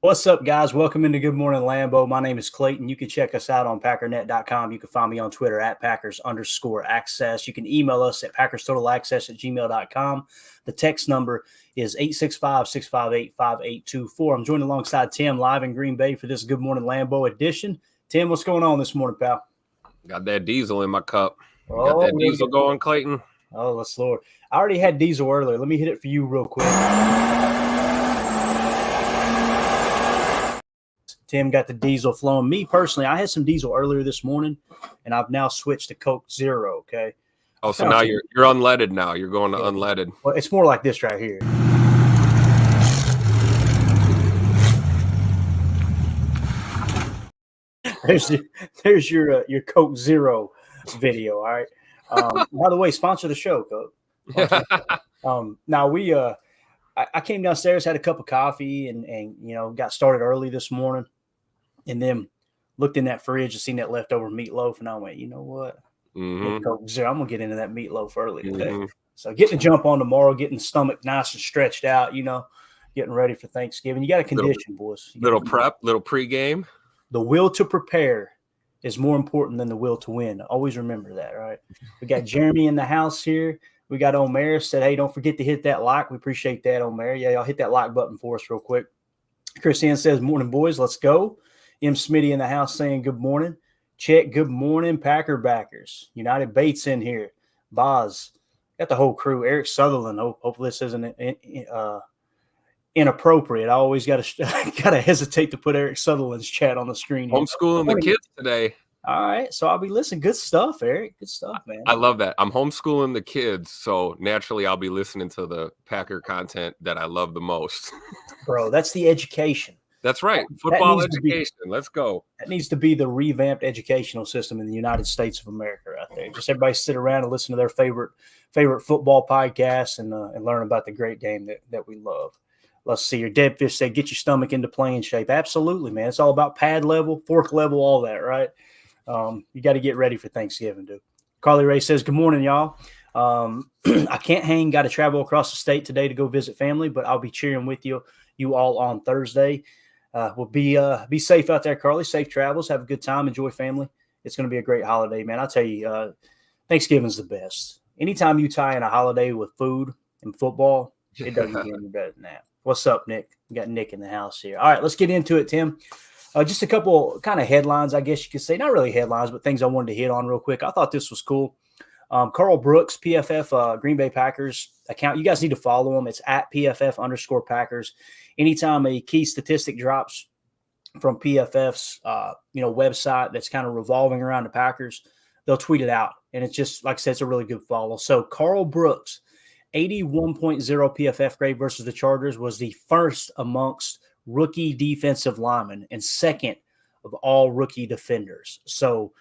What's up, guys? Welcome into Good Morning Lambeau. My name is Clayton. You can check us out on packernet.com. You can find me on Twitter at Packers_access. You can email us at PackersTotalAccess@gmail.com. The text number is 865-658-5824. I'm joined alongside Tim live in Green Bay for this Good Morning Lambeau edition. Tim, what's going on this morning, pal? Got that diesel in my cup. Got that diesel going, Clayton? Oh, let's Lord. I already had diesel earlier. Let me hit it for you real quick. Tim got the diesel flowing. Me personally, I had some diesel earlier this morning, and I've now switched to Coke Zero. Okay. Oh, so now you're unleaded now. You're going to unleaded. Well, it's more like this right here. There's your Coke Zero video. All right. By the way, sponsor the show, Coke. Now I came downstairs, had a cup of coffee, and got started early this morning, and then looked in that fridge and seen that leftover meatloaf, and I went, you know what? Coke Zero. I'm gonna get into that meatloaf early today. So getting the jump on tomorrow, getting the stomach nice and stretched out, getting ready for Thanksgiving. You got a condition, boys. Little pregame. The will to prepare is more important than the will to win. Always remember that, right? We got Jeremy in the house here. We got Omer said, hey, don't forget to hit that like. We appreciate that, Omer. Yeah, y'all hit that like button for us real quick. Christiane says, morning, boys. Let's go. M. Smitty in the house saying good morning. Chet, good morning, Packer backers. United Bates in here. Boz. Got the whole crew. Eric Sutherland. Hopefully this isn't inappropriate. I always got to hesitate to put Eric Sutherland's chat on the screen here. Homeschooling the kids today. All right. So I'll be listening. Good stuff, Eric. Good stuff, man. I love that. I'm homeschooling the kids. So naturally, I'll be listening to the Packer content that I love the most. Bro, that's the education. That's right. Football education. Let's go. That needs to be the revamped educational system in the United States of America right there. Just everybody sit around and listen to their favorite football podcasts and learn about the great game that we love. Let's see. Your Deadfish said, get your stomach into playing shape. Absolutely, man. It's all about pad level, fork level, all that, right? You got to get ready for Thanksgiving, dude. Carly Ray says, good morning, y'all. I can't hang. Got to travel across the state today to go visit family, but I'll be cheering with you all on Thursday. We'll be safe out there, Carly. Safe travels. Have a good time. Enjoy family. It's going to be a great holiday, man. I'll tell you, Thanksgiving's the best. Anytime you tie in a holiday with food and football, it doesn't get any better than that. What's up, Nick? We got Nick in the house here. All right, let's get into it, Tim. Just a couple kind of headlines, I guess you could say. Not really headlines, but things I wanted to hit on real quick. I thought this was cool. Carl Brooks, PFF, Green Bay Packers account. You guys need to follow him. It's at PFF_Packers. Anytime a key statistic drops from PFF's, website that's kind of revolving around the Packers, they'll tweet it out. And it's just, like I said, it's a really good follow. So Carl Brooks, 81.0 PFF grade versus the Chargers, was the first amongst rookie defensive linemen and second of all rookie defenders. So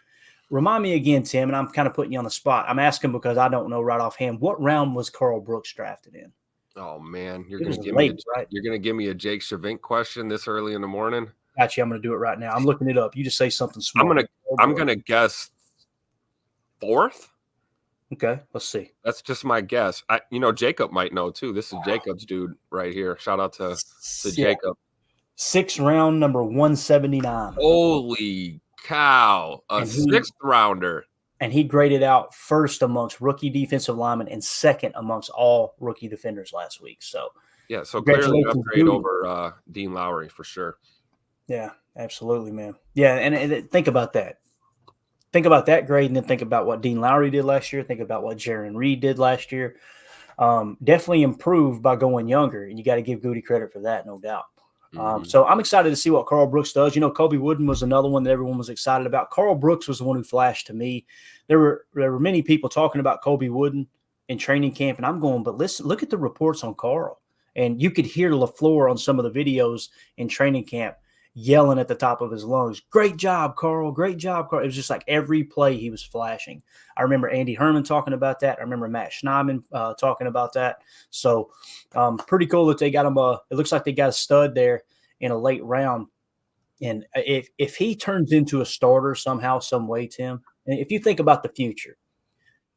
remind me again, Tim, and I'm kind of putting you on the spot. I'm asking because I don't know right offhand. What round was Carl Brooks drafted in? Oh man, you're gonna give me a Jake Shavink question this early in the morning. Actually, I'm gonna do it right now. I'm looking it up. You just say something smart. I'm gonna guess fourth. Okay, let's see. That's just my guess. Jacob might know too. This is Jacob's dude right here. Shout out to Jacob. 6th round, number 179. Holy cow. Sixth rounder. And he graded out first amongst rookie defensive linemen and second amongst all rookie defenders last week. So clearly an upgrade over Dean Lowry for sure. Yeah, absolutely, man. Yeah, and think about that. Think about that grade, and then think about what Dean Lowry did last year. Think about what Jaron Reed did last year. Definitely improved by going younger, and you got to give Goody credit for that, no doubt. So I'm excited to see what Carl Brooks does. Kobe Wooden was another one that everyone was excited about. Carl Brooks was the one who flashed to me. There were many people talking about Kobe Wooden in training camp, and I'm going, but listen, look at the reports on Carl. And you could hear LaFleur on some of the videos in training camp yelling at the top of his lungs, great job, Carl, great job, Carl. It was just like every play he was flashing. I remember Andy Herman talking about that. I remember Matt Schneidman talking about that. So pretty cool that they got him. It looks like they got a stud there in a late round. And if he turns into a starter somehow, some way, Tim, and if you think about the future,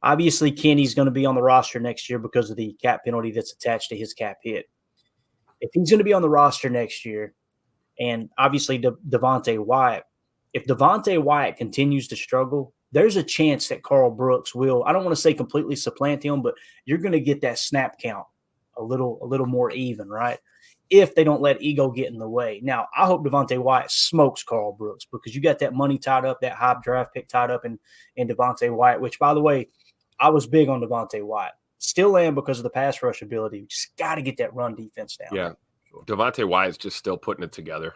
obviously Kenny's going to be on the roster next year because of the cap penalty that's attached to his cap hit. If he's going to be on the roster next year, And obviously Devontae Wyatt. If Devontae Wyatt continues to struggle, there's a chance that Carl Brooks will, I don't want to say completely supplant him, but you're going to get that snap count a little more even, right? If they don't let ego get in the way. Now, I hope Devontae Wyatt smokes Carl Brooks because you got that money tied up, that high draft pick tied up in Devontae Wyatt, which, by the way, I was big on Devontae Wyatt. Still am because of the pass rush ability. Just got to get that run defense down. Yeah. Devontae Wyatt's just still putting it together.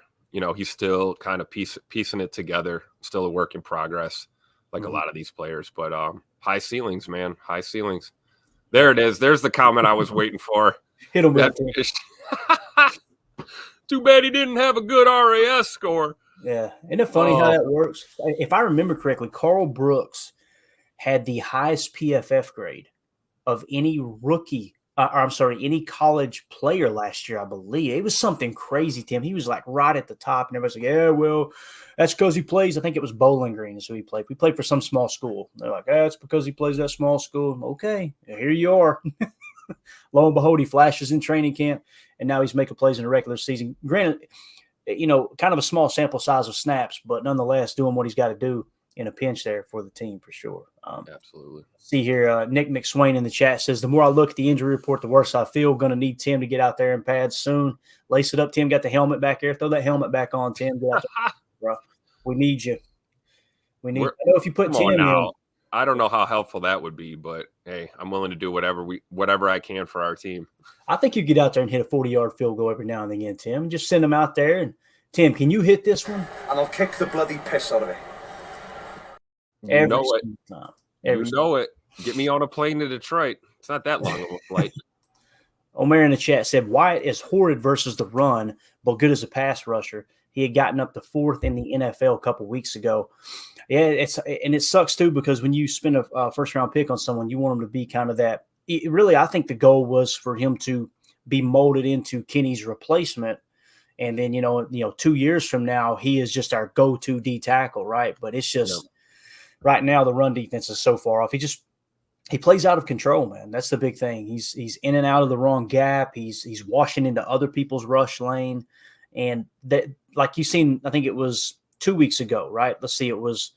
He's still kind of piecing it together, still a work in progress, like a lot of these players. But high ceilings, man, high ceilings. There it is. There's the comment I was waiting for. Hit him with it. Too bad he didn't have a good RAS score. Yeah. Isn't it funny how that works? If I remember correctly, Carl Brooks had the highest PFF grade of any rookie any college player last year, I believe. It was something crazy, Tim. He was like right at the top, and everybody's like, yeah, well, that's because he plays. I think it was Bowling Green, so he played. We played for some small school. They're like, that's because he plays that small school. Okay, here you are. Lo and behold, he flashes in training camp, and now he's making plays in the regular season. Granted, kind of a small sample size of snaps, but nonetheless, doing what he's got to do in a pinch there for the team for sure. Absolutely. See here, Nick McSwain in the chat says, the more I look at the injury report, the worse I feel. Going to need Tim to get out there in pads soon. Lace it up, Tim. Got the helmet back there. Throw that helmet back on, Tim. Get out there, bro. We need you. I know if you put Tim in. I don't know how helpful that would be, but hey, I'm willing to do whatever I can for our team. I think you get out there and hit a 40-yard field goal every now and again, Tim. Just send them out there. And Tim, can you hit this one? And I'll kick the bloody piss out of it. You know it. Get me on a plane to Detroit. It's not that long of a flight. Omer in the chat said, Wyatt is horrid versus the run, but good as a pass rusher. He had gotten up to 4th in the NFL a couple weeks ago. Yeah, it sucks too because when you spend a first-round pick on someone, you want them to be kind of that. Really, I think the goal was for him to be molded into Kenny's replacement. And then, 2 years from now, he is just our go-to D tackle, right? But it's just right now the run defense is so far off. He plays out of control, man. That's the big thing. He's in and out of the wrong gap. He's washing into other people's rush lane. And that, like you've seen, I think it was 2 weeks ago, right? Let's see, it was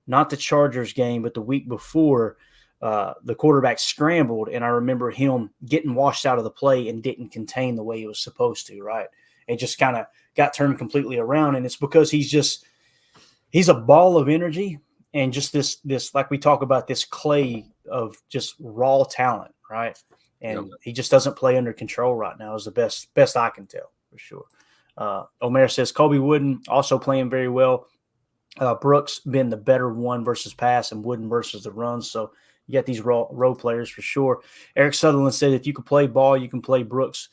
not the Chargers game, but the week before, the quarterback scrambled, and I remember him getting washed out of the play and didn't contain the way he was supposed to, right? It just kind of got turned completely around, and it's because he's a ball of energy and just this like we talk about, this clay of just raw talent, right? And he just doesn't play under control right now is the best I can tell for sure. Omer says Kobe Wooden also playing very well. Brooks been the better one versus pass and Wooden versus the run. So you got these role players for sure. Eric Sutherland said, if you can play ball, you can play Brooks.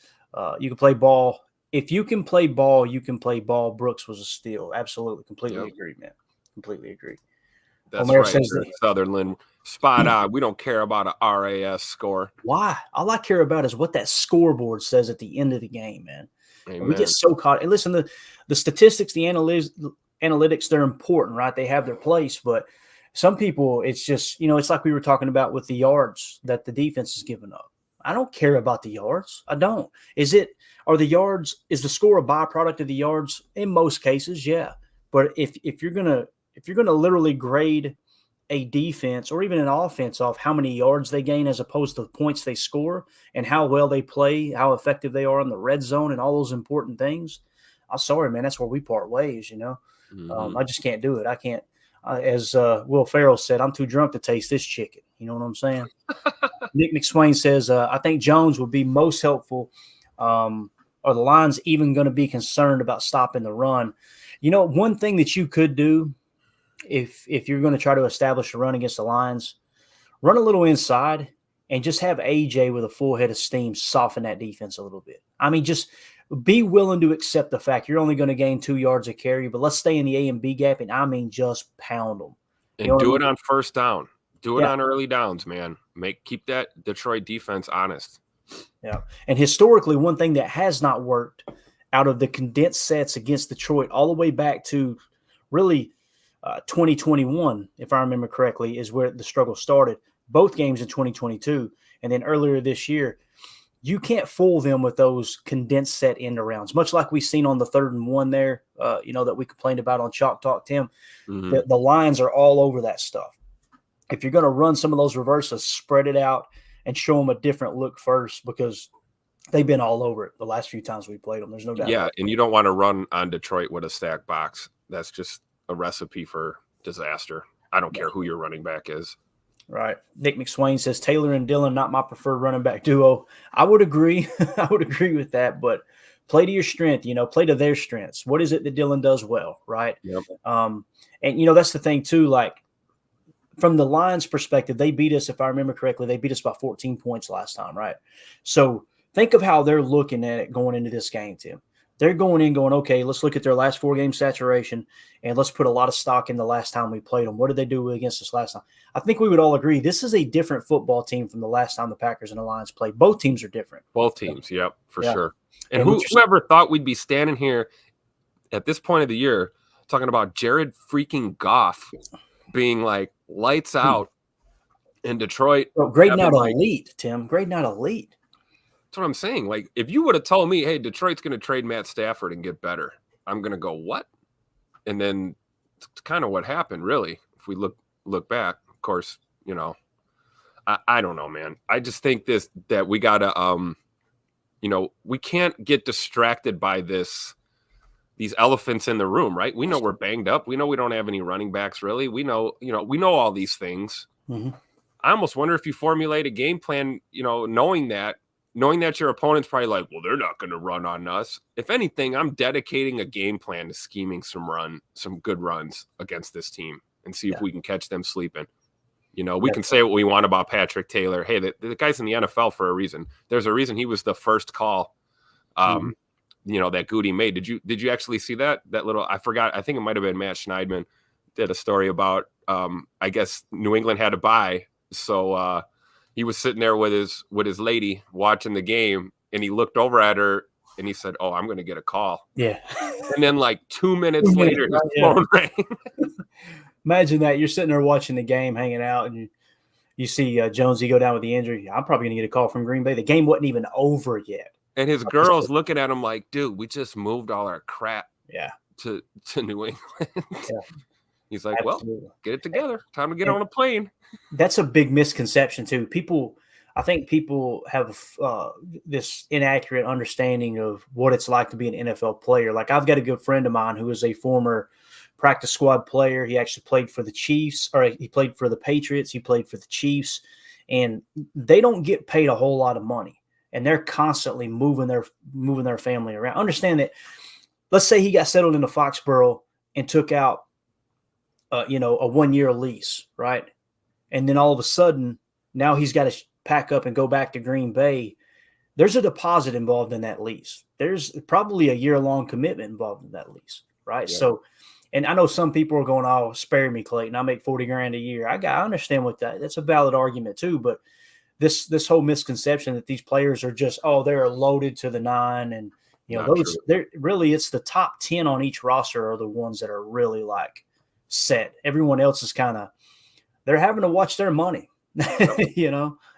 You can play ball. If you can play ball, you can play ball. Brooks was a steal. Absolutely. Completely agree, man. Completely agree. That's Omer right, Sutherland. Spot on. We don't care about a RAS score. Why? All I care about is what that scoreboard says at the end of the game, man. Amen. We get so caught. And listen, the statistics, the analytics, they're important, right? They have their place. But some people, it's just, it's like we were talking about with the yards that the defense is giving up. I don't care about the yards. I don't. Is the score a byproduct of the yards? In most cases, yeah. But if you're gonna literally grade a defense or even an offense off how many yards they gain as opposed to the points they score and how well they play, how effective they are in the red zone and all those important things, I'm sorry, man, that's where we part ways, Mm-hmm. I just can't do it. I can't. As Will Ferrell said, I'm too drunk to taste this chicken. You know what I'm saying? Nick McSwain says, I think Jones would be most helpful. Are the Lions even going to be concerned about stopping the run? One thing that you could do if you're going to try to establish a run against the Lions, run a little inside and just have AJ with a full head of steam soften that defense a little bit. I mean, just be willing to accept the fact you're only going to gain 2 yards a carry, but let's stay in the A and B gap, and I mean just pound them. And do it on first down. Do it on early downs, man. Keep that Detroit defense honest. Yeah, and historically, one thing that has not worked out of the condensed sets against Detroit all the way back to really 2021, if I remember correctly, is where the struggle started. Both games in 2022, and then earlier this year, you can't fool them with those condensed set end arounds, much like we seen on the 3rd and 1 there, that we complained about on Chalk Talk, Tim. Mhm. The lines are all over that stuff. If you're going to run some of those reverses, spread it out and show them a different look first, because they've been all over it the last few times we played them. There's no doubt. Yeah, and you don't want to run on Detroit with a stack box. That's just a recipe for disaster. I don't care who your running back is. Right. Nick McSwain says Taylor and Dillon, not my preferred running back duo. I would agree. I would agree with that, but play to your strength, play to their strengths. What is it that Dillon does well, right? Yep. And that's the thing too, like from the Lions perspective, they beat us, if I remember correctly, they beat us by 14 points last time, right? So think of how they're looking at it going into this game, Tim. They're going in going, okay, let's look at their last 4-game saturation, and let's put a lot of stock in the last time we played them. What did they do against us last time? I think we would all agree this is a different football team from the last time the Packers and the Lions played. Both teams are different. Both teams, yep, for sure. And And whoever thought we'd be standing here at this point of the year talking about Jared freaking Goff being like lights out in Detroit. Grading out elite, Tim. Grading out elite. That's what I'm saying. Like, if you would have told me, hey, Detroit's going to trade Matt Stafford and get better, I'm going to go, what? And then it's kind of what happened, really. If we look back, of course, I don't know, man. I just think that we got to, we can't get distracted by these elephants in the room, right? We know we're banged up. We know we don't have any running backs, really. We know all these things. Mm-hmm. I almost wonder if you formulate a game plan, knowing that your opponent's probably like, well, they're not going to run on us. If anything, I'm dedicating a game plan to scheming some good runs against this team and see if we can catch them sleeping. We can say what we want about Patrick Taylor. Hey, the guy's in the NFL for a reason. There's a reason he was the first call, that Goody made. Did you actually see that little, I forgot, I think it might've been Matt Schneidman did a story about, I guess New England had a bye. So, he was sitting there with his lady watching the game, and he looked over at her and he said, "Oh, I'm going to get a call." Yeah. And then like 2 minutes later, his phone rang. Imagine that. You're sitting there watching the game, hanging out, and you see Jonesy go down with the injury. I'm probably going to get a call from Green Bay. The game wasn't even over yet. And his girl's looking at him like, dude, we just moved all our crap to New England. Yeah. He's like, Absolutely. well, get it together. Time to get on a plane. That's a big misconception too. I think people have this inaccurate understanding of what it's like to be an NFL player. Like, I've got a good friend of mine who is a former practice squad player. He actually played for the Chiefs, or he played for the Patriots. He played for the Chiefs, and they don't get paid a whole lot of money, and they're constantly moving their family around. Understand that. Let's say he got settled into Foxborough and took out a 1-year lease, right? And then all of a sudden, now he's got to pack up and go back to Green Bay. There's a deposit involved in that lease. There's probably a year-long commitment involved in that lease, right? Yeah. So, and I know some people are going, "Oh, spare me, Clayton. I make $40,000 a year." I understand what that's a valid argument too, but this whole misconception that these players are just, they're loaded to the nine, and they're really, it's the top 10 on each roster are the ones that are really like set. Everyone else is kind of, they're having to watch their money,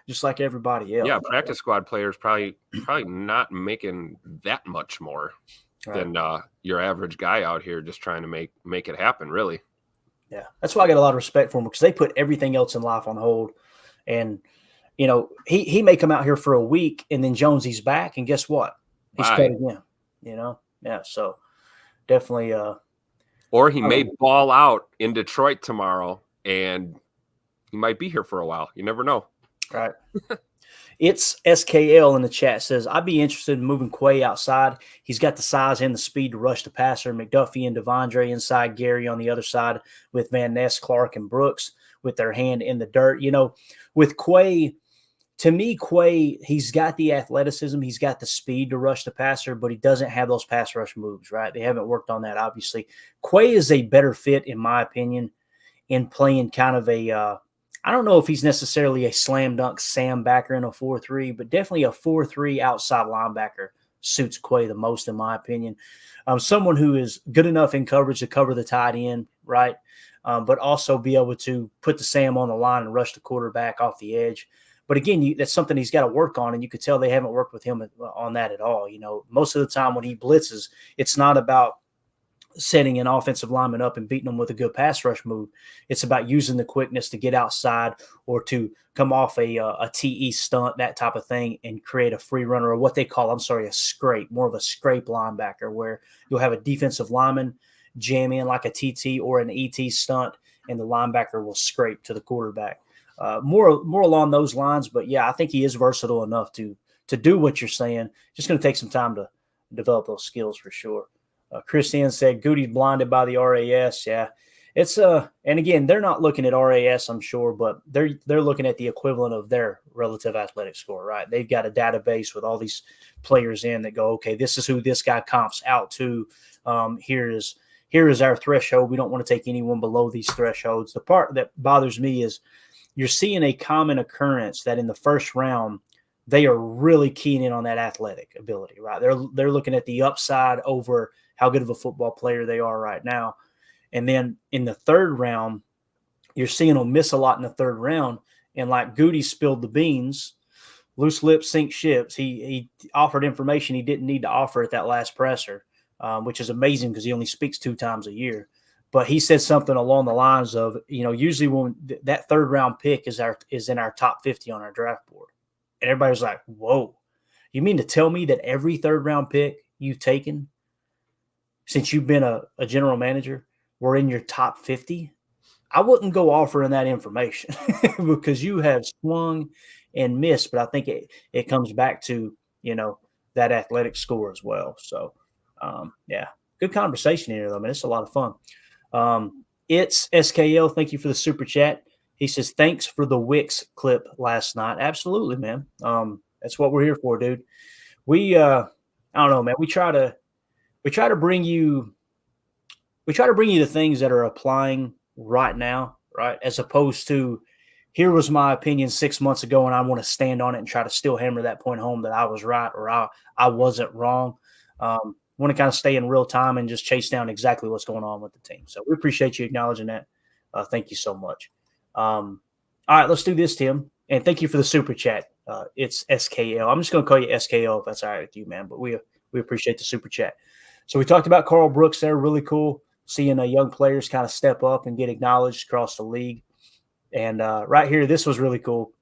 just like everybody else. Yeah, practice squad players probably not making that much more than your average guy out here just trying to make it happen, really. Yeah, that's why I got a lot of respect for them, because they put everything else in life on hold. And, he may come out here for a week, and then Jonesy's back, and guess what? He's cut again, Yeah, so definitely or he may ball out in Detroit tomorrow, and he might be here for a while. You never know. Right. It's SKL in the chat says, I'd be interested in moving Quay outside. He's got the size and the speed to rush the passer. McDuffie and Devondre inside, Gary on the other side with Van Ness, Clark, and Brooks with their hand in the dirt. With Quay, to me, Quay, he's got the athleticism. He's got the speed to rush the passer, but he doesn't have those pass rush moves, right? They haven't worked on that, obviously. Quay is a better fit, in my opinion, in playing kind of a I don't know if he's necessarily a slam dunk Sam backer in a 4-3, but definitely a 4-3 outside linebacker suits Quay the most, in my opinion. Someone who is good enough in coverage to cover the tight end, right? But also be able to put the Sam on the line and rush the quarterback off the edge. But again, that's something he's got to work on, and you could tell they haven't worked with him on that at all. Most of the time when he blitzes, it's not about setting an offensive lineman up and beating them with a good pass rush move. It's about using the quickness to get outside or to come off a TE stunt, that type of thing, and create a free runner, or what they call, a scrape, more of a scrape linebacker, where you'll have a defensive lineman jam in like a TT or an ET stunt, and the linebacker will scrape to the quarterback. More along those lines. But yeah, I think he is versatile enough to do what you're saying. Just going to take some time to develop those skills for sure. Christian said Goody's blinded by the RAS. Yeah, it's and again, they're not looking at RAS, I'm sure, but they're looking at the equivalent of their relative athletic score, right? They've got a database with all these players in that go, okay, this is who this guy comps out to. Here is our threshold. We don't want to take anyone below these thresholds. The part that bothers me is you're seeing a common occurrence that in the first round they are really keying in on that athletic ability, right? They're looking at the upside over how good of a football player they are right now. And then in the third round, you're seeing them miss a lot in the third round. And like Goody spilled the beans, loose lips sink ships. He offered information he didn't need to offer at that last presser, which is amazing because he only speaks 2 times a year. But he said something along the lines of, usually when that third round pick is in our top 50 on our draft board. And everybody was like, whoa, you mean to tell me that every third round pick you've taken since you've been a general manager were in your top 50? I wouldn't go offering that information because you have swung and missed. But I think it comes back to, that athletic score as well. So, yeah, good conversation here, though, man. It's a lot of fun. It's SKL. Thank you for the super chat. He says, thanks for the Wicks clip last night. Absolutely, man. That's what we're here for, dude. I don't know, man. We try to bring you the things that are applying right now, right? As opposed to, here was my opinion 6 months ago, and I want to stand on it and try to still hammer that point home that I was right or I wasn't wrong. Want to kind of stay in real time and just chase down exactly what's going on with the team. So we appreciate you acknowledging that. Thank you so much. All right, let's do this, Tim. And thank you for the super chat. It's SKL. I'm just going to call you SKL if that's all right with you, man. But we appreciate the super chat. So we talked about Carl Brooks there. Really cool seeing young players kind of step up and get acknowledged across the league. And right here, this was really cool.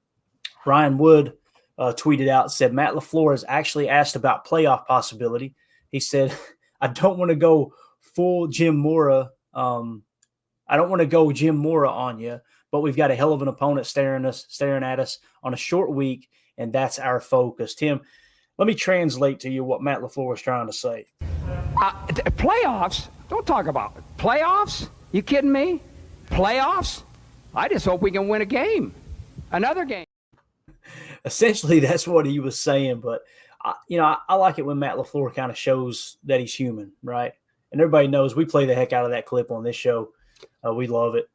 Ryan Wood tweeted out, said, Matt LaFleur has actually asked about playoff possibility. He said, I don't want to go full Jim Mora. I don't want to go Jim Mora on you, but we've got a hell of an opponent staring at us on a short week, and that's our focus. Tim, let me translate to you what Matt LaFleur was trying to say. Playoffs? Don't talk about it. Playoffs? You kidding me? Playoffs? I just hope we can win a game. Another game. Essentially, that's what he was saying. But, I like it when Matt LaFleur kind of shows that he's human, right? And everybody knows we play the heck out of that clip on this show. We love it.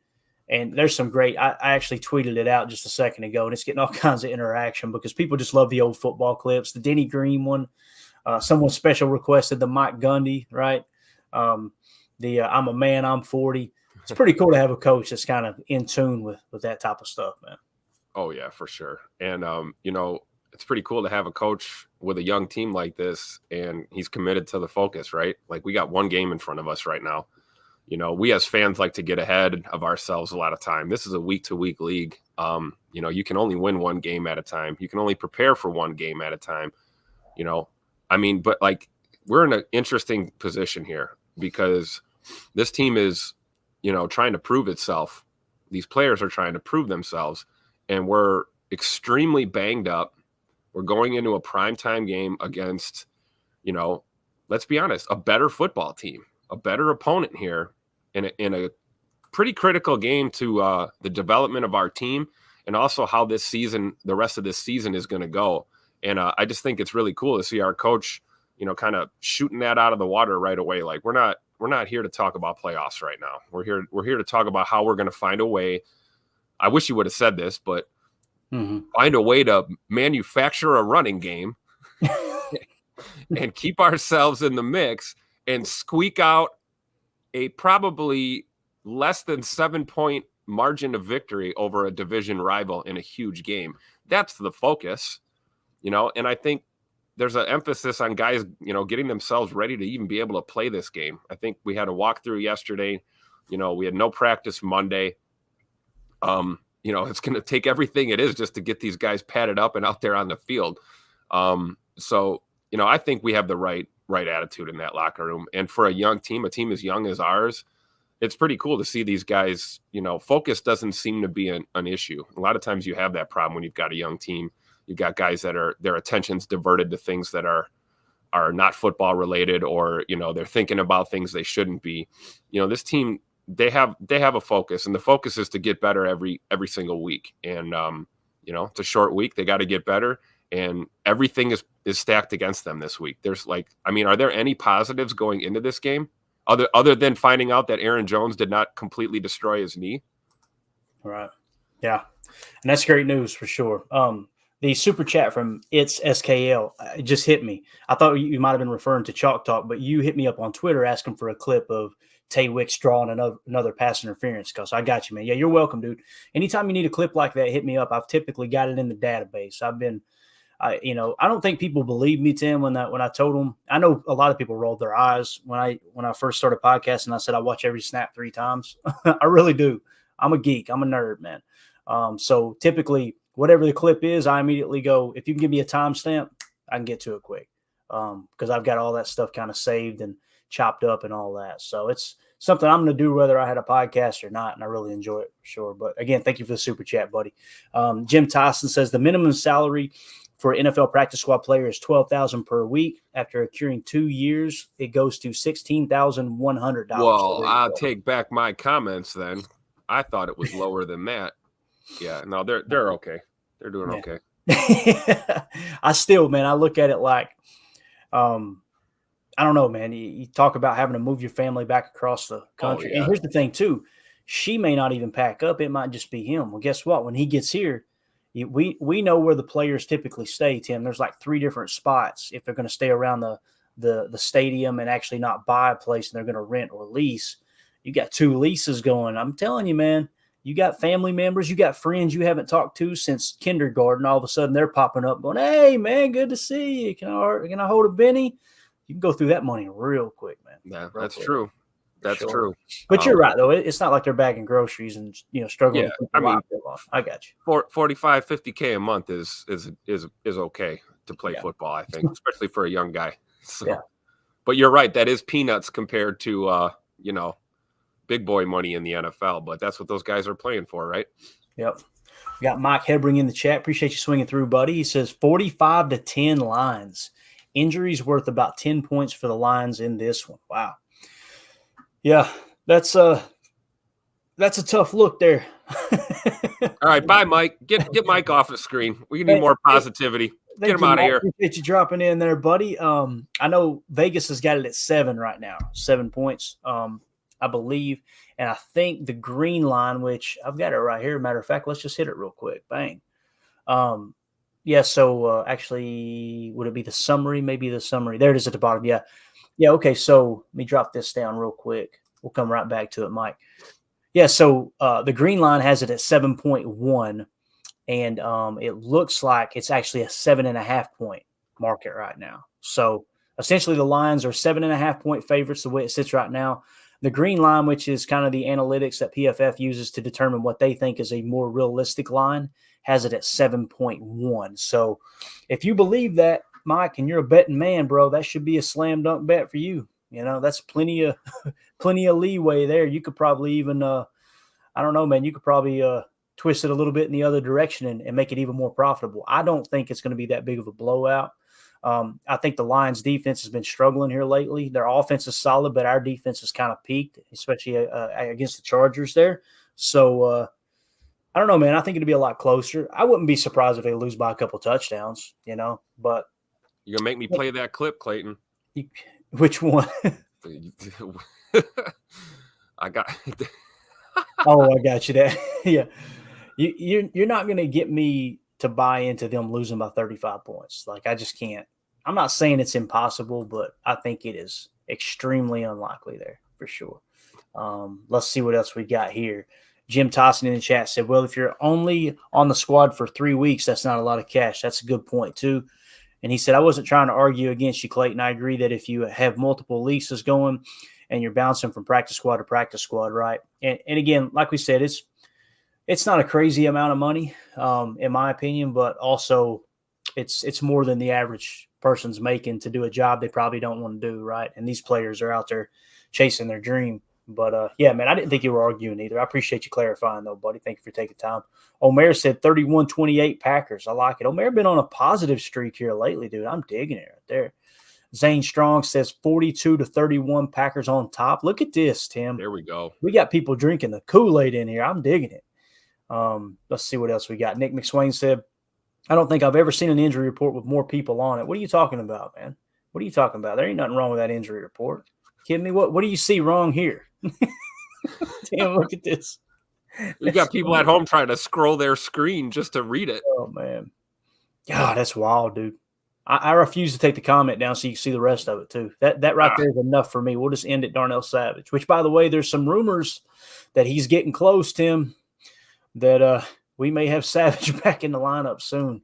And there's some great – I actually tweeted it out just a second ago, and it's getting all kinds of interaction because people just love the old football clips. The Denny Green one, someone special requested the Mike Gundy, right? I'm a man, I'm 40. It's pretty cool to have a coach that's kind of in tune with that type of stuff, man. Oh, yeah, for sure. And, it's pretty cool to have a coach with a young team like this, and he's committed to the focus, right? Like, we got one game in front of us right now. We as fans like to get ahead of ourselves a lot of time. This is a week-to-week league. You can only win one game at a time. You can only prepare for one game at a time. But like, we're in an interesting position here because this team is, trying to prove itself. These players are trying to prove themselves, and we're extremely banged up. We're going into a primetime game against, let's be honest, a better football team, a better opponent here in a pretty critical game to the development of our team and also how the rest of this season is going to go. And I just think it's really cool to see our coach, kind of shooting that out of the water right away. Like, we're not here to talk about playoffs right now. We're here to talk about how we're going to find a way. I wish you would have said this, but find a way to manufacture a running game and keep ourselves in the mix and squeak out a probably less than 7-point margin of victory over a division rival in a huge game. That's the focus, and I think there's an emphasis on guys, getting themselves ready to even be able to play this game. I think we had a walkthrough yesterday. We had no practice Monday. It's going to take everything it is just to get these guys padded up and out there on the field. So, I think we have the right attitude in that locker room. And for a young team, a team as young as ours, it's pretty cool to see these guys. Focus doesn't seem to be an issue. A lot of times you have that problem when you've got a young team. You've got guys that their attention's diverted to things that are not football related, or, they're thinking about things they shouldn't be. This team, they have a focus, and the focus is to get better every single week. And, it's a short week. They got to get better, and everything is stacked against them this week. There's are there any positives going into this game other than finding out that Aaron Jones did not completely destroy his knee? Right. Yeah. And that's great news for sure. The super chat from It's SKL it just hit me. I thought you might have been referring to Chalk Talk, but you hit me up on Twitter asking for a clip of Tay Wicks drawing another pass interference. So I got you, man. Yeah, you're welcome, dude. Anytime you need a clip like that, hit me up. I've typically got it in the database. I don't think people believe me, Tim, when I told them. I know a lot of people rolled their eyes when I first started podcasting. I said I watch every snap 3 times. I really do. I'm a geek. I'm a nerd, man. So typically, whatever the clip is, I immediately go, if you can give me a timestamp, I can get to it quick. Because I've got all that stuff kind of saved and chopped up and all that. So it's something I'm going to do whether I had a podcast or not, and I really enjoy it for sure. But again, thank you for the super chat, buddy. Jim Tyson says the minimum salary for NFL practice squad player is $12,000 per week. After accruing 2 years, it goes to $16,100. Well, I'll take back my comments then. I thought it was lower than that. Yeah, no, they're okay. They're doing okay. I still, man, I look at it like, I don't know, man. You talk about having to move your family back across the country. And here's the thing, too. She may not even pack up. It might just be him. Well, guess what? When he gets here, we know where the players typically stay, Tim. There's like 3 different spots if they're going to stay around the stadium and actually not buy a place and they're going to rent or lease. You got 2 leases going. I'm telling you, man. You got family members, you got friends you haven't talked to since kindergarten. All of a sudden, they're popping up going, hey, man, good to see you. Can I hold a Benny? You can go through that money real quick, man. Yeah, that's true. That's true. But you're right, though. It's not like they're bagging groceries and, struggling. Yeah, I got you. 45, 50K a month is okay to play football, I think, especially for a young guy. So, yeah. But you're right. That is peanuts compared to, big boy money in the NFL, but that's what those guys are playing for, right? Yep. We got Mike Hebring in the chat. Appreciate you swinging through, buddy. He says 45-10 Lions. Injuries worth about 10 points for the Lions in this one. Wow. Yeah, that's a tough look there. All right, bye, Mike. Get Mike off the screen. We need more positivity. Get him out of here. Appreciate you dropping in there, buddy. I know Vegas has got it at 7 right now, 7 points. I believe. And I think the green line, which I've got it right here. Matter of fact, let's just hit it real quick. Bang. So actually, would it be the summary? Maybe the summary. There it is at the bottom. Yeah. Yeah, okay. So let me drop this down real quick. We'll come right back to it, Mike. Yeah, so the green line has it at 7.1, and it looks like it's actually a 7.5 point market right now. So essentially the Lions are 7.5 point favorites the way it sits right now. The green line, which is kind of the analytics that PFF uses to determine what they think is a more realistic line, has it at 7.1. So if you believe that, Mike, and you're a betting man, bro, that should be a slam dunk bet for you. That's plenty of leeway there. You could probably even, I don't know, man, you could probably twist it a little bit in the other direction and make it even more profitable. I don't think it's going to be that big of a blowout. I think the Lions defense has been struggling here lately. Their offense is solid, but our defense has kind of peaked, especially against the Chargers there. So I don't know, man. I think it'd be a lot closer. I wouldn't be surprised if they lose by a couple touchdowns, but you're going to make me play that clip, Clayton. Which one? I got I got you there. Yeah. You're not going to get me to buy into them losing by 35 points. Like, I just can't. I'm not saying it's impossible, but I think it is extremely unlikely there for sure. Let's see what else we got here. Jim Tossin in the chat said, well, if you're only on the squad for 3 weeks, that's not a lot of cash. That's a good point, too. And he said, I wasn't trying to argue against you, Clayton. I agree that if you have multiple leases going and you're bouncing from practice squad to practice squad, right? And again, like we said, it's not a crazy amount of money, in my opinion, but also it's more than the average person's making to do a job they probably don't want to do, right? And these players are out there chasing their dream. But, yeah, man, I didn't think you were arguing either. I appreciate you clarifying, though, buddy. Thank you for taking time. Omer said 31-28 Packers. I like it. Omer been on a positive streak here lately, dude. I'm digging it right there. Zane Strong says 42-31 Packers on top. Look at this, Tim. There we go. We got people drinking the Kool-Aid in here. I'm digging it. Let's see what else we got. Nick McSwain said, I don't think I've ever seen an injury report with more people on it. What are you talking about, man? What are you talking about? There ain't nothing wrong with that injury report. Kidding me? What do you see wrong here? Damn, look at this. You got people at home trying to scroll their screen just to read it. Oh, man. God, that's wild, dude. I refuse to take the comment down so you can see the rest of it, too. That right there is enough for me. We'll just end it, Darnell Savage, which, by the way, there's some rumors that he's getting close, Tim, that we may have Savage back in the lineup soon.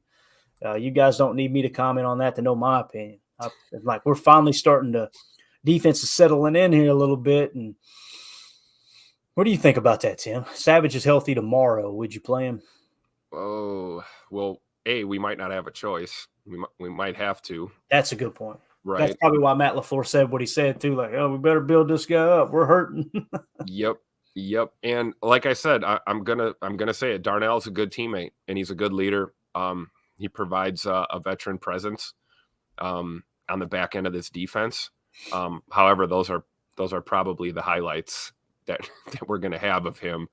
You guys don't need me to comment on that to know my opinion. Like, we're finally starting to – defense is settling in here a little bit. And what do you think about that, Tim? Savage is healthy tomorrow. Would you play him? Oh, well, we might not have a choice. We might have to. That's a good point. Right. That's probably why Matt LaFleur said what he said, too. Like, oh, we better build this guy up. We're hurting. Yep. And like I said, I'm gonna say it. Darnell's a good teammate, and he's a good leader. He provides a veteran presence on the back end of this defense. However, those are probably the highlights that we're going to have of him.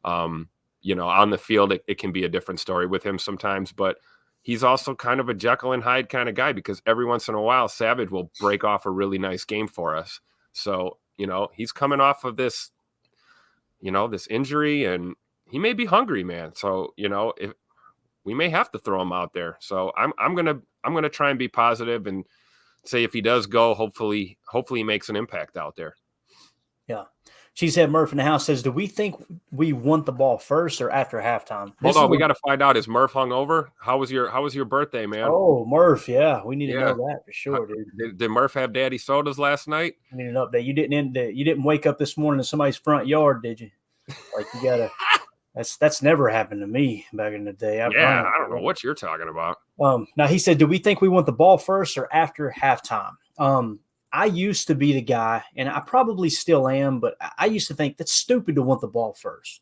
On the field, it can be a different story with him sometimes, but he's also kind of a Jekyll and Hyde kind of guy because every once in a while, Savage will break off a really nice game for us. So, he's coming off of this, this injury, and he may be hungry, man. So, if we may have to throw him out there. So I'm gonna try and be positive and say if he does go, hopefully he makes an impact out there. Yeah. Cheesehead Murph in the house says, do we think we want the ball first or after halftime? Hold on, we got to find out. Is Murph hungover? How was your birthday, man? Oh, Murph, yeah. We need to know that for sure, dude. Did Murph have daddy sodas last night? I need an update. You didn't wake up this morning in somebody's front yard, did you? Like you gotta that's never happened to me back in the day. I don't know what you're talking about. Now he said, do we think we want the ball first or after halftime? I used to be the guy, and I probably still am, but I used to think that's stupid to want the ball first.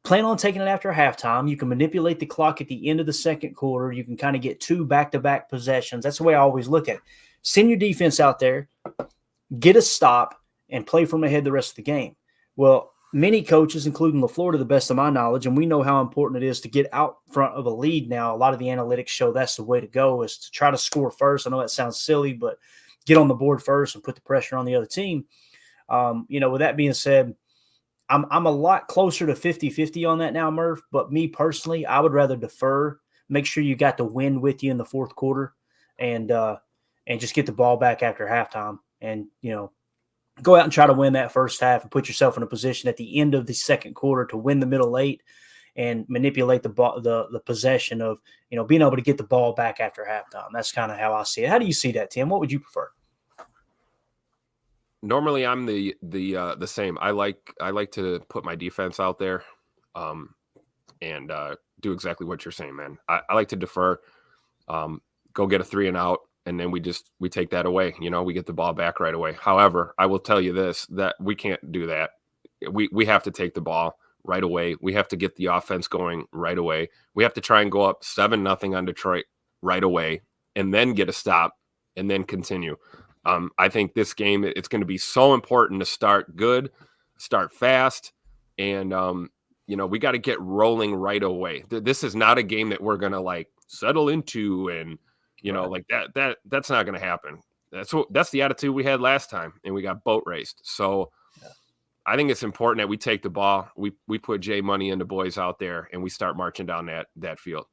Plan on taking it after halftime. You can manipulate the clock at the end of the second quarter. You can kind of get 2 back-to-back possessions. That's the way I always look at it. Send your defense out there, get a stop, and play from ahead the rest of the game. Well, many coaches, including LaFleur, to the best of my knowledge, and we know how important it is to get out front of a lead now. A lot of the analytics show that's the way to go, is to try to score first. I know that sounds silly, but get on the board first and put the pressure on the other team. With that being said, I'm a lot closer to 50-50 on that now, Murph, but me personally, I would rather defer, make sure you got the win with you in the fourth quarter, and just get the ball back after halftime and, go out and try to win that first half and put yourself in a position at the end of the second quarter to win the middle eight and manipulate the possession of, being able to get the ball back after halftime. That's kind of how I see it. How do you see that, Tim? What would you prefer? Normally I'm the same. I like to put my defense out there and do exactly what you're saying, man. I like to defer, go get a 3 and out, and then we take that away. We get the ball back right away. However, I will tell you this, that we can't do that. We have to take the ball right away. We have to get the offense going right away. We have to try and go up 7-0 on Detroit right away and then get a stop and then continue. I think this game, it's going to be so important to start good, start fast, and, we got to get rolling right away. This is not a game that we're going to settle into and, that's not going to happen. That's the attitude we had last time, and we got boat raced. So I think it's important that we take the ball. We put J Money and the boys out there, and we start marching down that field.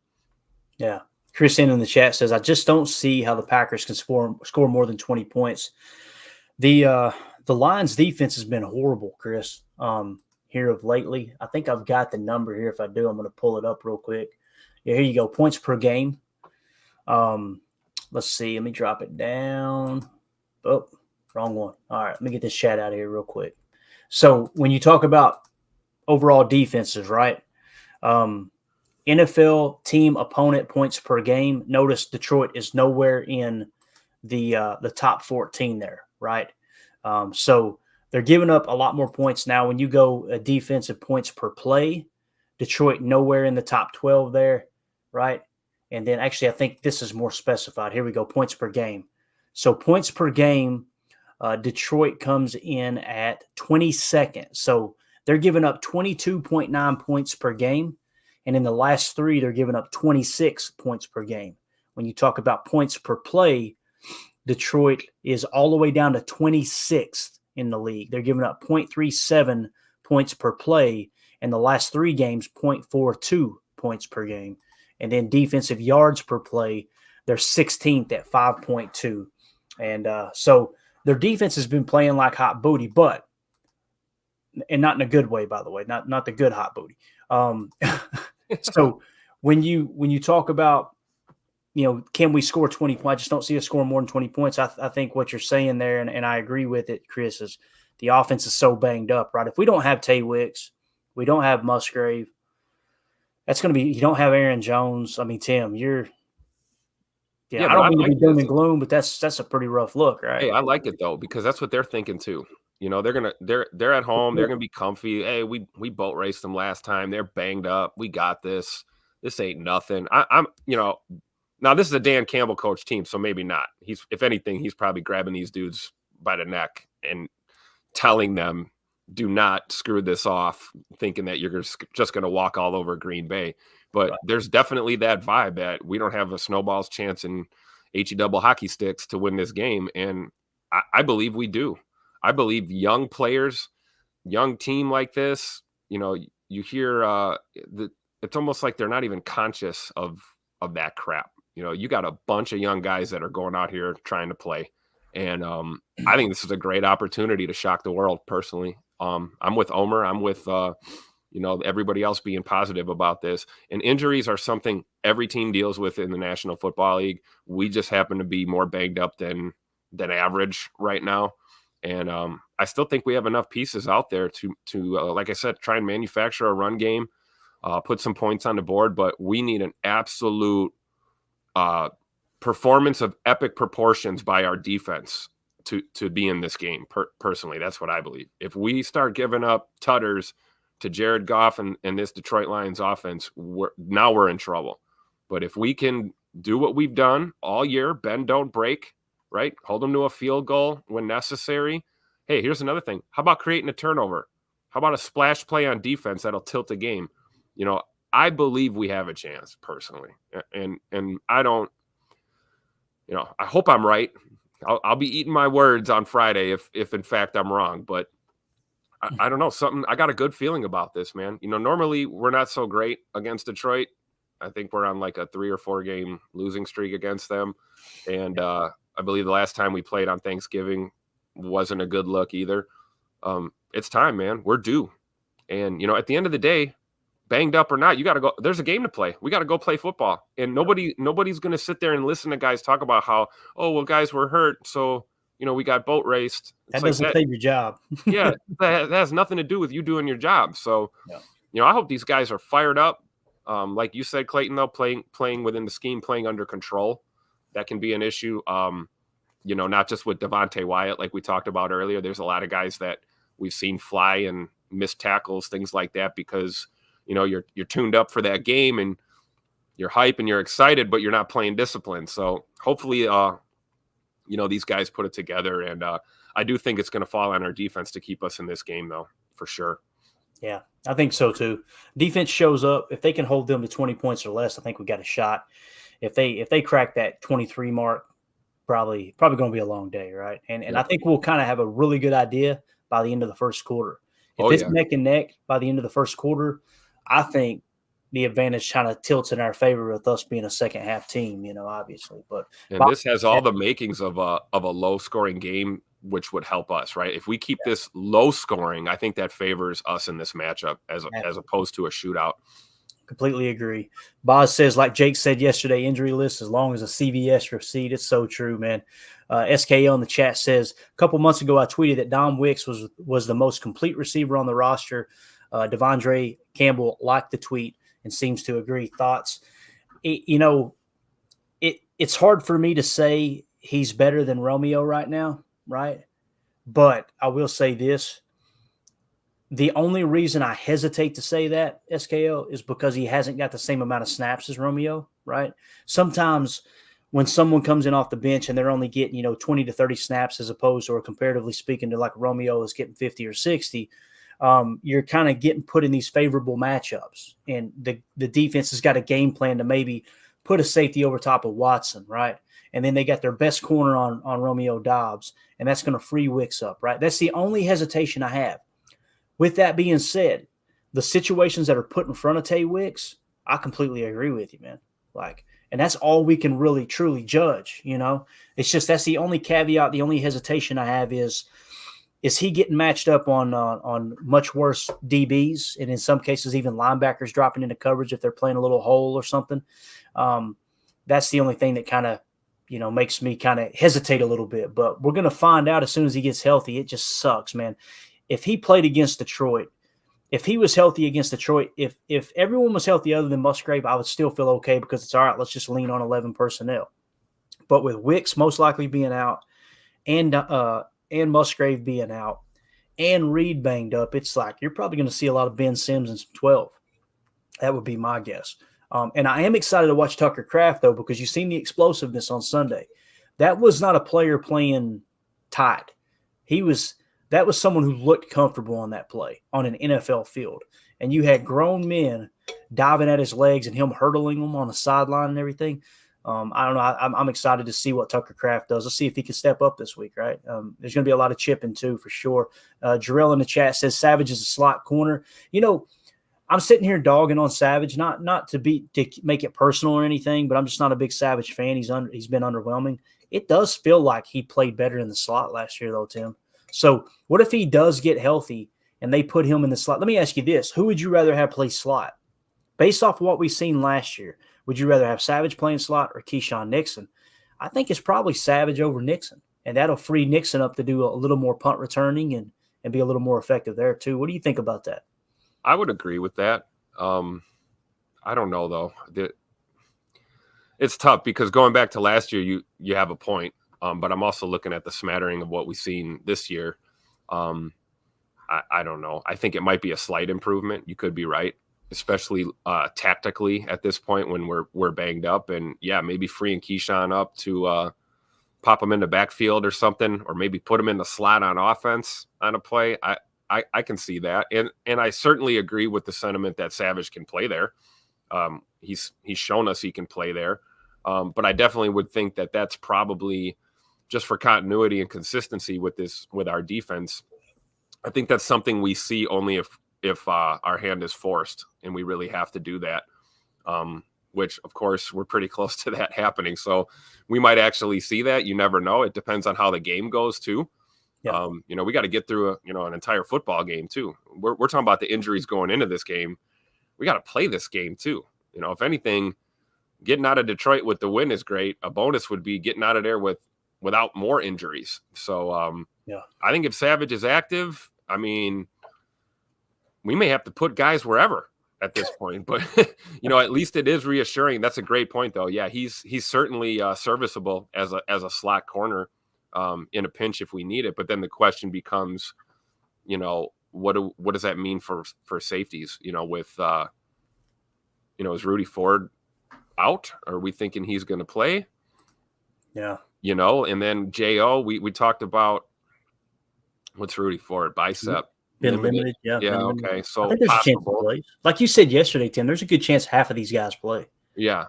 Yeah. Chris in the chat says, I just don't see how the Packers can score more than 20 points. The Lions defense has been horrible, Chris. here of lately. I think I've got the number here. If I do, I'm going to pull it up real quick. Yeah, here you go. Points per game. Let's see. Let me drop it down. Oh, wrong one. All right, let me get this chat out of here real quick. So when you talk about overall defenses, right? NFL team opponent points per game. Notice Detroit is nowhere in the top 14 there, right? So they're giving up a lot more points now. When you go defensive points per play, Detroit nowhere in the top 12 there, right? And then actually, I think this is more specified. Here we go, points per game. So points per game, Detroit comes in at 22nd. So they're giving up 22.9 points per game. And in the last three, they're giving up 26 points per game. When you talk about points per play, Detroit is all the way down to 26th in the league. They're giving up 0.37 points per play. In the last three games, 0.42 points per game. And then defensive yards per play, they're 16th at 5.2. And so their defense has been playing like hot booty, but and not in a good way, by the way, not the good hot booty. So when you talk about, can we score 20 points? I just don't see us scoring more than 20 points. I think what you're saying there, and I agree with it, Chris, is the offense is so banged up, right? If we don't have Tay Wicks, we don't have Musgrave, that's going to be – you don't have Aaron Jones. I mean, Tim, I don't mean to be doom and gloom, but that's a pretty rough look, right? Hey, I like it, though, because that's what they're thinking too. They're at home. They're going to be comfy. Hey, we boat raced them last time. They're banged up. We got this. This ain't nothing. Now this is a Dan Campbell coach team, so maybe not. If anything, he's probably grabbing these dudes by the neck and telling them, do not screw this off, thinking that you're just going to walk all over Green Bay. But right. There's definitely that vibe that we don't have a snowball's chance in HE double hockey sticks to win this game. And I believe we do. I believe young players, young team like this, you hear it's almost like they're not even conscious of that crap. You got a bunch of young guys that are going out here trying to play. And I think this is a great opportunity to shock the world personally. I'm with Omer. I'm with, everybody else being positive about this. And injuries are something every team deals with in the National Football League. We just happen to be more banged up than average right now. And I still think we have enough pieces out there to like I said, try and manufacture a run game, put some points on the board. But we need an absolute performance of epic proportions by our defense to be in this game. Personally, that's what I believe. If we start giving up tutters to Jared Goff and this Detroit Lions offense, we're in trouble. But if we can do what we've done all year, bend, don't break, right? Hold them to a field goal when necessary. Hey, here's another thing. How about creating a turnover? How about a splash play on defense that'll tilt the game? I believe we have a chance personally. And I don't, I hope I'm right. I'll be eating my words on Friday if in fact I'm wrong, but I don't know, I got a good feeling about this, man. Normally we're not so great against Detroit. I think we're on like a 3 or 4 game losing streak against them. And I believe the last time we played on Thanksgiving wasn't a good look either. It's time, man. We're due. And, at the end of the day, banged up or not, you got to go. There's a game to play. We got to go play football. And nobody's going to sit there and listen to guys talk about how, oh, well, guys were hurt. So, we got boat raced. That doesn't save your job. Yeah. That has nothing to do with you doing your job. So, I hope these guys are fired up. Like you said, Clayton, though, playing within the scheme, playing under control. That can be an issue. Not just with Devontae Wyatt, like we talked about earlier. There's a lot of guys that we've seen fly and miss tackles, things like that, because you're tuned up for that game and you're hype and you're excited, but you're not playing discipline. So hopefully, these guys put it together. And I do think it's going to fall on our defense to keep us in this game, though, for sure. Yeah, I think so too. Defense shows up. If they can hold them to 20 points or less, I think we got a shot. If they crack that 23 mark, probably going to be a long day, right? And I think we'll kind of have a really good idea by the end of the first quarter. If it's neck and neck by the end of the first quarter, I think the advantage kind of tilts in our favor with us being a second half team, obviously. But this has all the makings of a low scoring game which would help us, right? If we keep this low scoring, I think that favors us in this matchup as opposed to a shootout. Completely agree. Boz says, like Jake said yesterday, injury list as long as a CVS receipt. It's so true, man. SKL in the chat says, a couple months ago, I tweeted that Dom Wicks was the most complete receiver on the roster. Devondre Campbell liked the tweet and seems to agree. Thoughts? It's hard for me to say he's better than Romeo right now, right? But I will say this. The only reason I hesitate to say that, SKL, is because he hasn't got the same amount of snaps as Romeo, right? Sometimes when someone comes in off the bench and they're only getting, 20 to 30 snaps as opposed to, or comparatively speaking, to like Romeo is getting 50 or 60, you're kind of getting put in these favorable matchups. And the defense has got a game plan to maybe put a safety over top of Watson, right? And then they got their best corner on Romeo Dobbs, and that's going to free Wicks up, right? That's the only hesitation I have. With that being said, the situations that are put in front of Tay Wicks, I completely agree with you, man. And that's all we can really truly judge, It's just that's the only caveat, the only hesitation I have is he getting matched up on much worse DBs, and in some cases even linebackers dropping into coverage if they're playing a little hole or something. That's the only thing that kind of makes me kind of hesitate a little bit. But we're going to find out as soon as he gets healthy. It just sucks, man. If he played against Detroit, if he was healthy against Detroit, if everyone was healthy other than Musgrave, I would still feel okay because it's all right. Let's just lean on 11 personnel. But with Wicks most likely being out and Musgrave being out and Reed banged up, it's like you're probably going to see a lot of Ben Sims and some 12. That would be my guess. And I am excited to watch Tucker Kraft, though, because you've seen the explosiveness on Sunday. That was not a player playing tight. That was someone who looked comfortable on that play on an NFL field. And you had grown men diving at his legs and him hurdling them on the sideline and everything. I don't know. I'm excited to see what Tucker Kraft does. Let's see if he can step up this week, right? There's going to be a lot of chipping, too, for sure. Jarrell in the chat says Savage is a slot corner. I'm sitting here dogging on Savage, not to make it personal or anything, but I'm just not a big Savage fan. He's been underwhelming. It does feel like he played better in the slot last year, though, Tim. So what if he does get healthy and they put him in the slot? Let me ask you this. Who would you rather have play slot? Based off of what we've seen last year, would you rather have Savage playing slot or Keyshawn Nixon? I think it's probably Savage over Nixon, and that'll free Nixon up to do a little more punt returning and be a little more effective there too. What do you think about that? I would agree with that. I don't know, though. It's tough because going back to last year, you have a point. But I'm also looking at the smattering of what we've seen this year. I don't know. I think it might be a slight improvement. You could be right, especially tactically at this point when we're banged up. And, yeah, maybe freeing Keyshawn up to pop him in the backfield or something, or maybe put him in the slot on offense on a play. I can see that. And I certainly agree with the sentiment that Savage can play there. He's shown us he can play there. But I definitely would think that that's probably – just for continuity and consistency with our defense, I think that's something we see only if our hand is forced and we really have to do that, which, of course, we're pretty close to that happening. So we might actually see that. You never know. It depends on how the game goes, too. Yeah. We got to get through an entire football game, too. We're talking about the injuries going into this game. We got to play this game, too. If anything, getting out of Detroit with the win is great. A bonus would be getting out of there without more injuries. So I think if Savage is active, we may have to put guys wherever at this point, but at least it is reassuring. That's a great point though. Yeah. He's certainly serviceable as a slot corner in a pinch if we need it. But then the question becomes, what does that mean for safeties, with, is Rudy Ford out? Are we thinking he's going to play? Yeah. And then J.O., we talked about what's Rudy Ford, bicep. Been limited. Yeah. Okay. So I think there's a chance he plays. Like you said yesterday, Tim, there's a good chance half of these guys play. Yeah.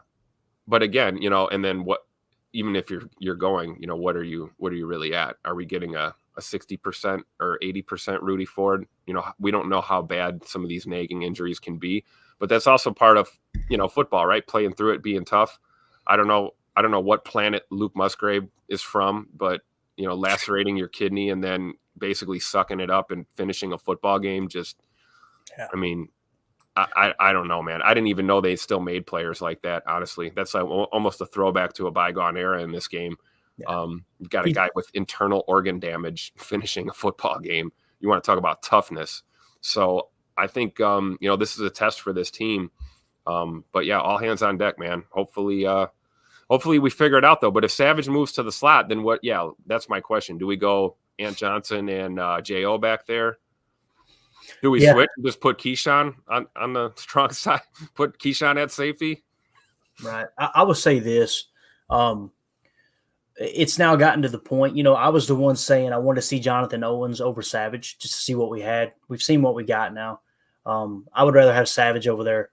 But again, and then even if you're going, what are you really at? Are we getting a 60% or 80% Rudy Ford? We don't know how bad some of these nagging injuries can be, but that's also part of, football, right? Playing through it, being tough. I don't know what planet Luke Musgrave is from, but lacerating your kidney and then basically sucking it up and finishing a football game. Just, Yeah. I mean, I don't know, man. I didn't even know they still made players like that. Honestly, that's like almost a throwback to a bygone era in this game. Yeah. You got a guy with internal organ damage finishing a football game. You want to talk about toughness. So I think, this is a test for this team. But yeah, all hands on deck, man. Hopefully we figure it out though. But if Savage moves to the slot, then what? Yeah, that's my question. Do we go Ant Johnson and J.O. back there? Do we switch and just put Keyshawn on the strong side? Put Keyshawn at safety? Right. I would say this. It's now gotten to the point, I was the one saying I wanted to see Jonathan Owens over Savage just to see what we had. We've seen what we got now. I would rather have Savage over there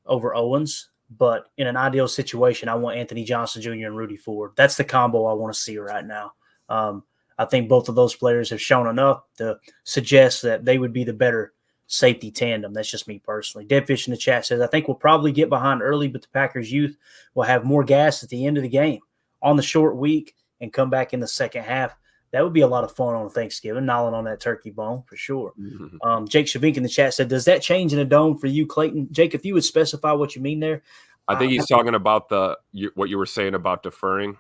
over Owens, but in an ideal situation, I want Anthony Johnson Jr. and Rudy Ford. That's the combo I want to see right now. I think both of those players have shown enough to suggest that they would be the better safety tandem. That's just me personally. Deadfish in the chat says, I think we'll probably get behind early, but the Packers youth will have more gas at the end of the game on the short week and come back in the second half. That would be a lot of fun on Thanksgiving, gnawing on that turkey bone for sure. Mm-hmm. Jake Shavink in the chat said, does that change in a dome for you, Clayton? Jake, if you would specify what you mean there. I think he's talking about what you were saying about deferring.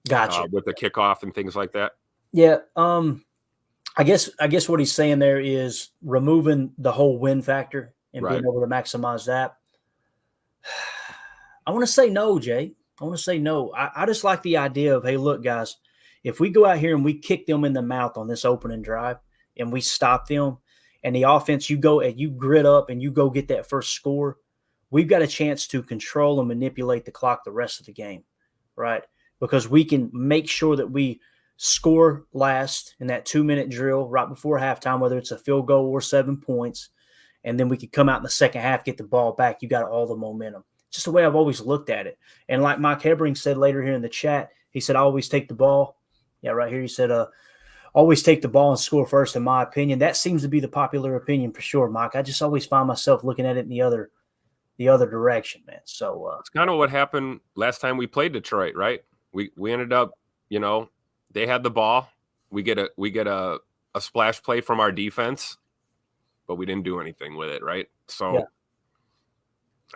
Gotcha. With the kickoff and things like that. Yeah. I guess what he's saying there is removing the whole win factor and being able to maximize that. I want to say no, Jake. I want to say no. I just like the idea of, hey, look, guys, if we go out here and we kick them in the mouth on this opening drive and we stop them and the offense, you go and you grit up and you go get that first score, we've got a chance to control and manipulate the clock the rest of the game, right? Because we can make sure that we score last in that 2-minute drill right before halftime, whether it's a field goal or 7 points, and then we could come out in the second half, get the ball back. You got all the momentum. Just the way I've always looked at it. And like Mike Hebring said later here in the chat, he said, I always take the ball. Yeah, right here he said, always take the ball and score first, in my opinion. That seems to be the popular opinion for sure, Mike. I just always find myself looking at it in the other direction, man. So it's kind of what happened last time we played Detroit, right? We ended up, they had the ball. We get a splash play from our defense, but we didn't do anything with it, right? So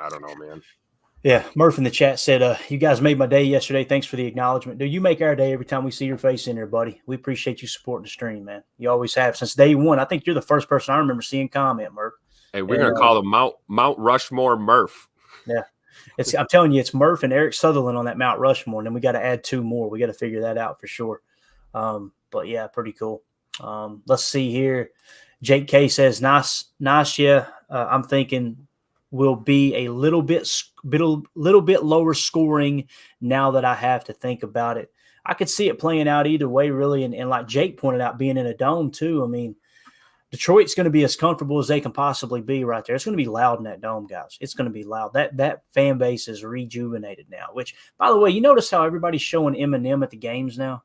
I don't know, man. Yeah, Murph in the chat said, you guys made my day yesterday. Thanks for the acknowledgement. Dude, you make our day every time we see your face in there, buddy. We appreciate you supporting the stream, man. You always have since day one. I think you're the first person I remember seeing comment, Murph. Hey, we're going to call him Mount Rushmore Murph. Yeah. I'm telling you, it's Murph and Eric Sutherland on that Mount Rushmore, and then we got to add 2 more. We got to figure that out for sure. But, yeah, pretty cool. Let's see here. Jake K says, nice, yeah. I'm thinking will be a little bit lower scoring now that I have to think about it. I could see it playing out either way, really. And like Jake pointed out, being in a dome, too. I mean, Detroit's going to be as comfortable as they can possibly be right there. It's going to be loud in that dome, guys. It's going to be loud. That fan base is rejuvenated now, which, by the way, you notice how everybody's showing Eminem at the games now,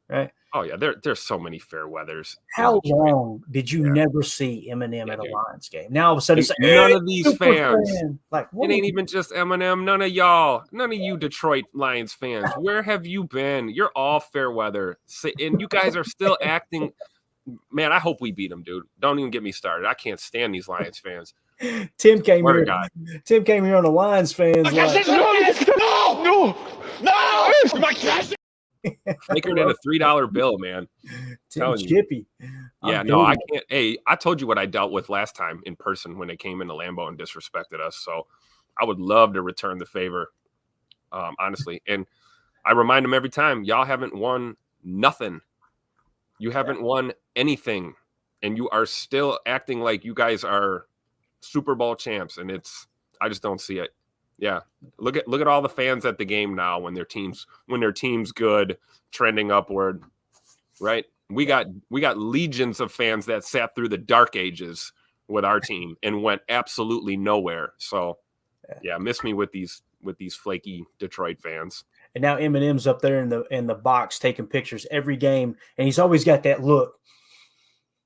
right? Oh, yeah. There's so many fair weathers. How long did you never see Eminem at a Lions game? Now, all of a sudden, it's none of these fans. Like, it ain't even just Eminem. None of y'all. None of you Detroit Lions fans. Where have you been? You're all fair weather. And you guys are still acting – man, I hope we beat them, dude. Don't even get me started. I can't stand these Lions fans. Tim came here on the Lions fans. No! My cash! Making it a $3 bill, man. Tim Chippy. Yeah, no, I can't. Hey, I told you what I dealt with last time in person when they came into Lambeau and disrespected us. So I would love to return the favor, honestly. And I remind them every time, y'all haven't won nothing. You haven't won anything, and you are still acting like you guys are Super Bowl champs, and I just don't see it. Yeah, look at all the fans at the game now when their team's good, trending upward, right? We got legions of fans that sat through the dark ages with our team and went absolutely nowhere. So, yeah, miss me with these flaky Detroit fans. And now Eminem's up there in the box taking pictures every game, and he's always got that look,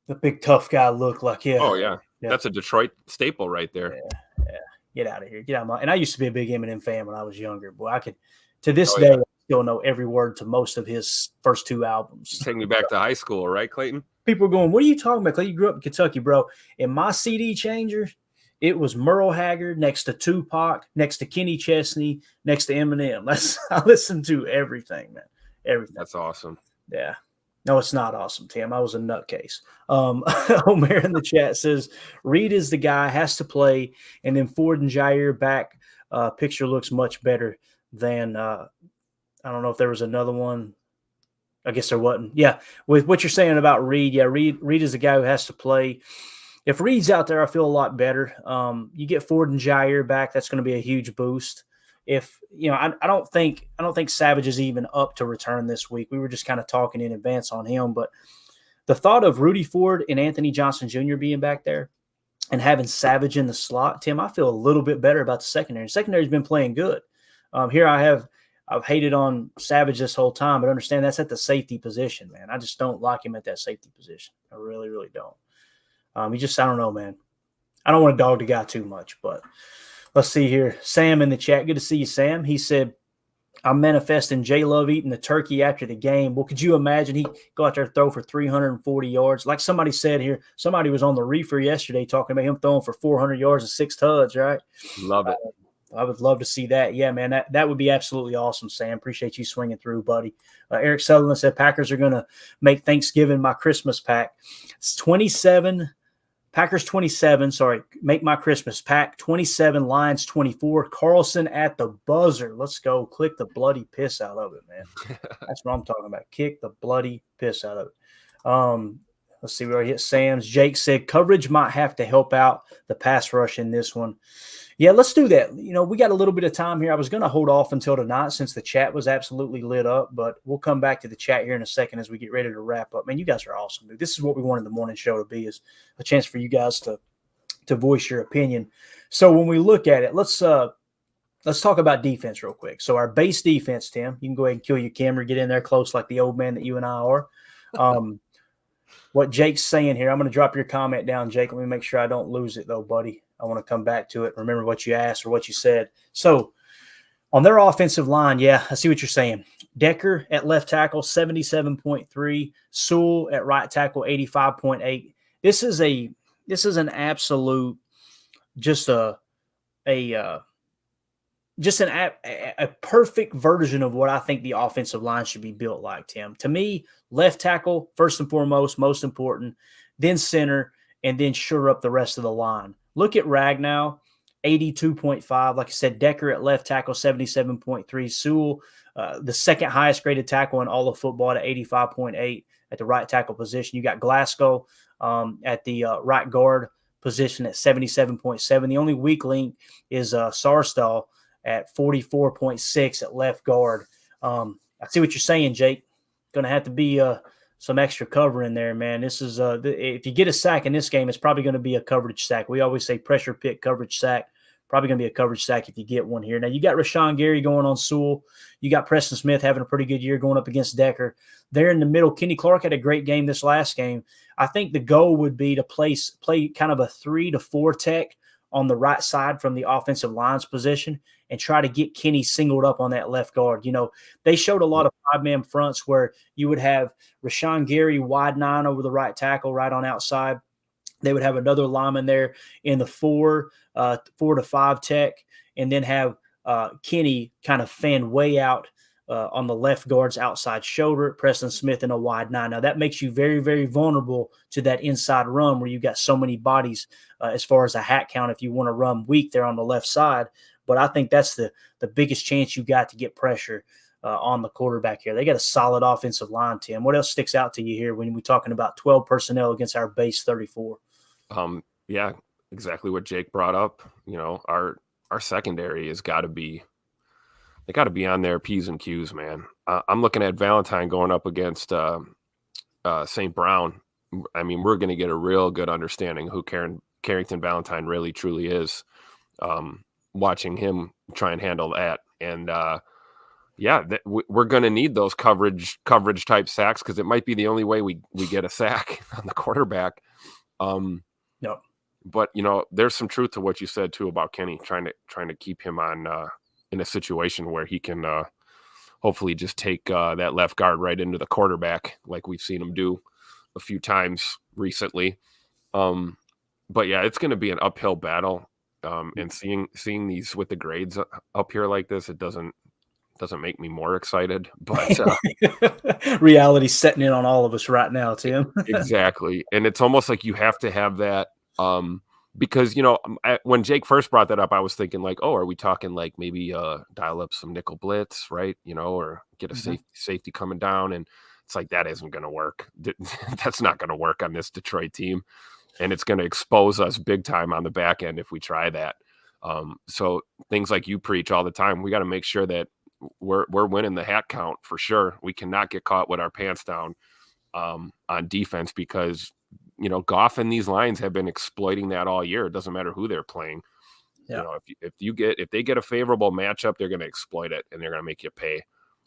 the big tough guy look. Like, yeah. Oh yeah, that's a Detroit staple right there. Yeah. Get out of here. Get out of my. And I used to be a big Eminem fan when I was younger. Boy, I could to this day still know every word to most of his first 2 albums. Take me back to high school, right, Clayton? People are going, what are you talking about, Clay? You grew up in Kentucky, bro. In my CD changer, it was Merle Haggard next to Tupac, next to Kenny Chesney, next to Eminem. I listened to everything, man. Everything. That's awesome. Yeah. No, it's not awesome, Tim. I was a nutcase. Omer in the chat says, Reed is the guy, has to play, and then Ford and Jair back. Picture looks much better than I don't know if there was another one. I guess there wasn't. Yeah, with what you're saying about Reed, yeah, Reed is the guy who has to play. If Reed's out there, I feel a lot better. You get Ford and Jair back, that's going to be a huge boost. If I don't think Savage is even up to return this week. We were just kind of talking in advance on him, but the thought of Rudy Ford and Anthony Johnson Jr. being back there and having Savage in the slot, Tim, I feel a little bit better about the secondary. Secondary's been playing good. Here I've hated on Savage this whole time, but understand that's at the safety position, man. I just don't like him at that safety position. I really, really don't. I don't know, man. I don't want to dog the guy too much, but let's see here. Sam in the chat. Good to see you, Sam. He said, I'm manifesting J-Love eating the turkey after the game. Well, could you imagine he go out there and throw for 340 yards? Like somebody said here, somebody was on the reefer yesterday talking about him throwing for 400 yards and 6 tuds, right? Love it. I would love to see that. Yeah, man, that would be absolutely awesome, Sam. Appreciate you swinging through, buddy. Eric Sutherland said Packers are going to make Thanksgiving my Christmas pack. It's 27, Packers 27, sorry, make my Christmas pack. 27, Lions 24, Carlson at the buzzer. Let's go. Click the bloody piss out of it, man. That's what I'm talking about. Kick the bloody piss out of it. Let's see, we already hit Sam's. Jake said coverage might have to help out the pass rush in this one. Yeah, let's do that. We got a little bit of time here. I was going to hold off until tonight since the chat was absolutely lit up, but we'll come back to the chat here in a second as we get ready to wrap up. Man, you guys are awesome, dude. This is what we wanted the morning show to be, is a chance for you guys to voice your opinion. So when we look at it, let's talk about defense real quick. So our base defense, Tim, you can go ahead and kill your camera, get in there close like the old man that you and I are. What Jake's saying here, I'm going to drop your comment down, Jake. Let me make sure I don't lose it, though, buddy. I want to come back to it. Remember what you asked or what you said. So on their offensive line, yeah, I see what you're saying. Decker at left tackle, 77.3. Sewell at right tackle, 85.8. This is an absolute a perfect version of what I think the offensive line should be built like, Tim. To me, left tackle, first and foremost, most important, then center, and then shore up the rest of the line. Look at Ragnow, 82.5. Like I said, Decker at left tackle, 77.3. Sewell, the second highest graded tackle in all of football at 85.8 at the right tackle position. You got Glasgow at the right guard position at 77.7. The only weak link is Sarsdal at 44.6 at left guard. I see what you're saying, Jake. Going to have to be some extra cover in there, man. This is if you get a sack in this game, it's probably going to be a coverage sack. We always say pressure pick, coverage sack. Probably going to be a coverage sack if you get one here. Now, you got Rashawn Gary going on Sewell. You got Preston Smith having a pretty good year going up against Decker. There in the middle, Kenny Clark had a great game this last game. I think the goal would be to play kind of a 3 to 4 tech on the right side from the offensive line's position and try to get Kenny singled up on that left guard. They showed a lot of 5-man fronts where you would have Rashawn Gary wide 9 over the right tackle right on outside. They would have another lineman there in the 4 to 5 tech, and then have Kenny kind of fan way out on the left guard's outside shoulder, Preston Smith in a wide 9. Now, that makes you very, very vulnerable to that inside run where you've got so many bodies as far as a hat count if you want to run weak there on the left side. But I think that's the biggest chance you got to get pressure on the quarterback here. They got a solid offensive line, Tim. What else sticks out to you here when we're talking about 12 personnel against our base 34? Yeah, exactly what Jake brought up. Our secondary has got to be – they got to be on their P's and Q's, man. I'm looking at Valentine going up against St. Brown. I mean, we're going to get a real good understanding who Carrington Valentine really truly is, watching him try and handle that. And, we're going to need those coverage type sacks because it might be the only way we get a sack on the quarterback. No. But, there's some truth to what you said, too, about Kenny trying to keep him on in a situation where he can hopefully just take that left guard right into the quarterback like we've seen him do a few times recently. But yeah, it's going to be an uphill battle. And seeing these with the grades up here like this, it doesn't make me more excited, but reality setting in on all of us right now, Tim. Exactly. And it's almost like you have to have that, because, when Jake first brought that up, I was thinking like, oh, are we talking like maybe dial up some nickel blitz, right? Or get a safety coming down. And it's like, that isn't going to work. That's not going to work on this Detroit team. And it's going to expose us big time on the back end if we try that. So things like you preach all the time, we got to make sure that we're winning the hat count for sure. We cannot get caught with our pants down on defense, because Goff and these lines have been exploiting that all year. It doesn't matter who they're playing. Yeah. If they get a favorable matchup, they're going to exploit it and they're going to make you pay.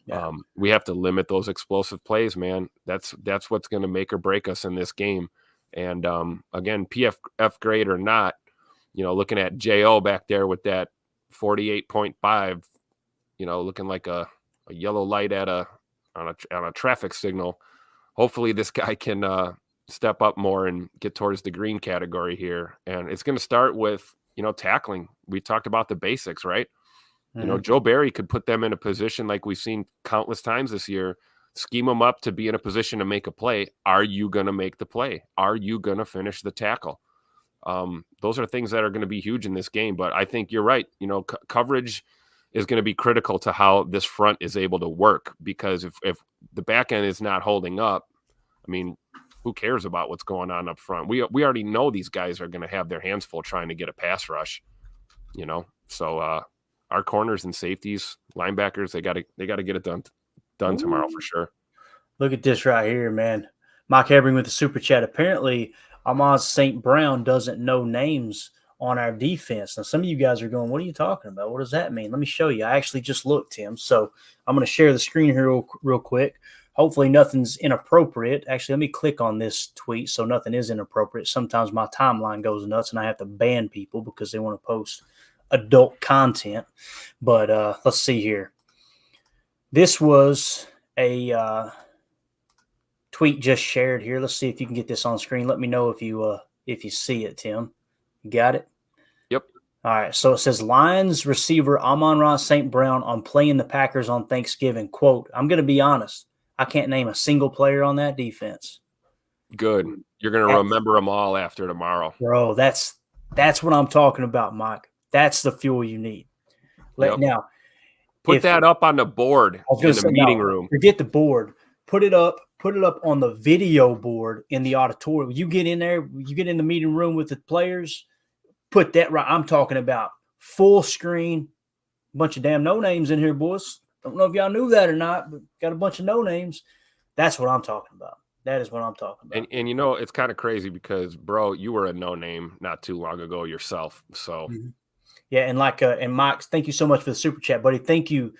Yeah. We have to limit those explosive plays, man. That's what's going to make or break us in this game. And again, PFF grade or not, looking at Jo back there with that 48.5, looking like a yellow light on a traffic signal. Hopefully this guy can step up more and get towards the green category here. And it's going to start with, tackling. We talked about the basics, right? Mm-hmm. Joe Barry could put them in a position like we've seen countless times this year, scheme them up to be in a position to make a play. Are you going to make the play? Are you going to finish the tackle? Those are things that are going to be huge in this game. But I think you're right. Coverage is going to be critical to how this front is able to work, because if the back end is not holding up, I mean, who cares about what's going on up front? We already know these guys are going to have their hands full trying to get a pass rush, So our corners and safeties, linebackers, they got to get it done tomorrow for sure. Look at this right here, man. Mike Hebring with the super chat. Apparently, Amaz St. Brown doesn't know names on our defense. Now, some of you guys are going, what are you talking about? What does that mean? Let me show you. I actually just looked, Tim. So I'm going to share the screen here real quick. Hopefully nothing's inappropriate. Actually, let me click on this tweet so nothing is inappropriate. Sometimes my timeline goes nuts and I have to ban people because they want to post adult content. But let's see here. This was a tweet just shared here. Let's see if you can get this on screen. Let me know if you see it, Tim. You got it? Yep. All right. So it says Lions receiver Amon-Ra St. Brown on playing the Packers on Thanksgiving. Quote, I'm going to be honest. I can't name a single player on that defense. Good. You're going to remember them all after tomorrow. Bro, that's what I'm talking about, Mike. That's the fuel you need. Now, put that up on the board in the meeting room. Forget the board. Put it up on the video board in the auditorium. You get in there, you get in the meeting room with the players, put that right. I'm talking about full screen, bunch of damn no names in here, boys. Don't know if y'all knew that or not, but got a bunch of no names. That's what I'm talking about. That is what I'm talking about. And it's kind of crazy because, bro, you were a no name not too long ago yourself. So yeah, and and Mike, thank you so much for the super chat, buddy. Thank you.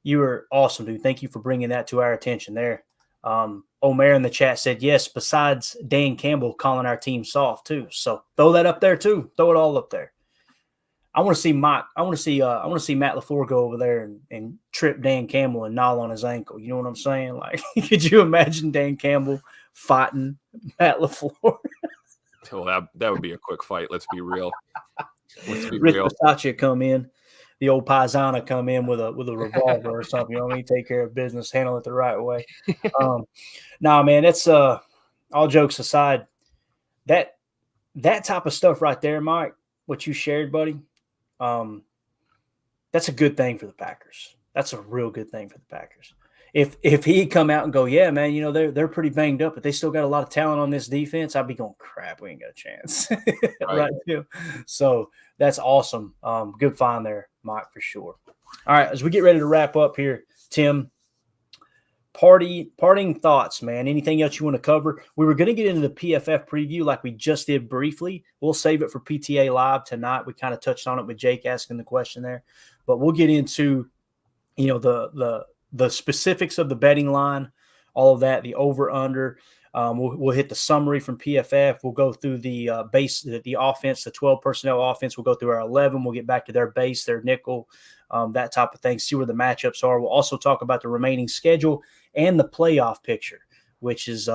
You were awesome, dude. Thank you for bringing that to our attention there. Omer in the chat said yes, besides Dan Campbell calling our team soft too. So throw that up there too. Throw it all up there. I want to see Mike. I want to see Matt LaFleur go over there and trip Dan Campbell and gnaw on his ankle. You know what I'm saying? Like, could you imagine Dan Campbell fighting Matt LaFleur? Well, that would be a quick fight. Let's be real. Rich Bisaccia come in, the old paisana come in with a revolver or something. You know what I mean? Take care of business, handle it the right way. Nah, man, it's all jokes aside. That type of stuff right there, Mike, what you shared, buddy. That's a good thing for the Packers. That's a real good thing for the Packers. If he'd come out and go, yeah, man, they're pretty banged up, but they still got a lot of talent on this defense, I'd be going, crap, we ain't got a chance. Right. So that's awesome. Good find there, Mike, for sure. All right, as we get ready to wrap up here, Tim, parting thoughts, man. Anything else you want to cover? We were going to get into the PFF preview like we just did briefly. We'll save it for PTA Live tonight. We kind of touched on it with Jake asking the question there, but we'll get into, the specifics of the betting line, all of that, the over under. We'll hit the summary from PFF. We'll go through the the offense, the 12 personnel offense. We'll go through our 11. We'll get back to their base, their nickel, that type of thing, see where the matchups are. We'll also talk about the remaining schedule and the playoff picture, which is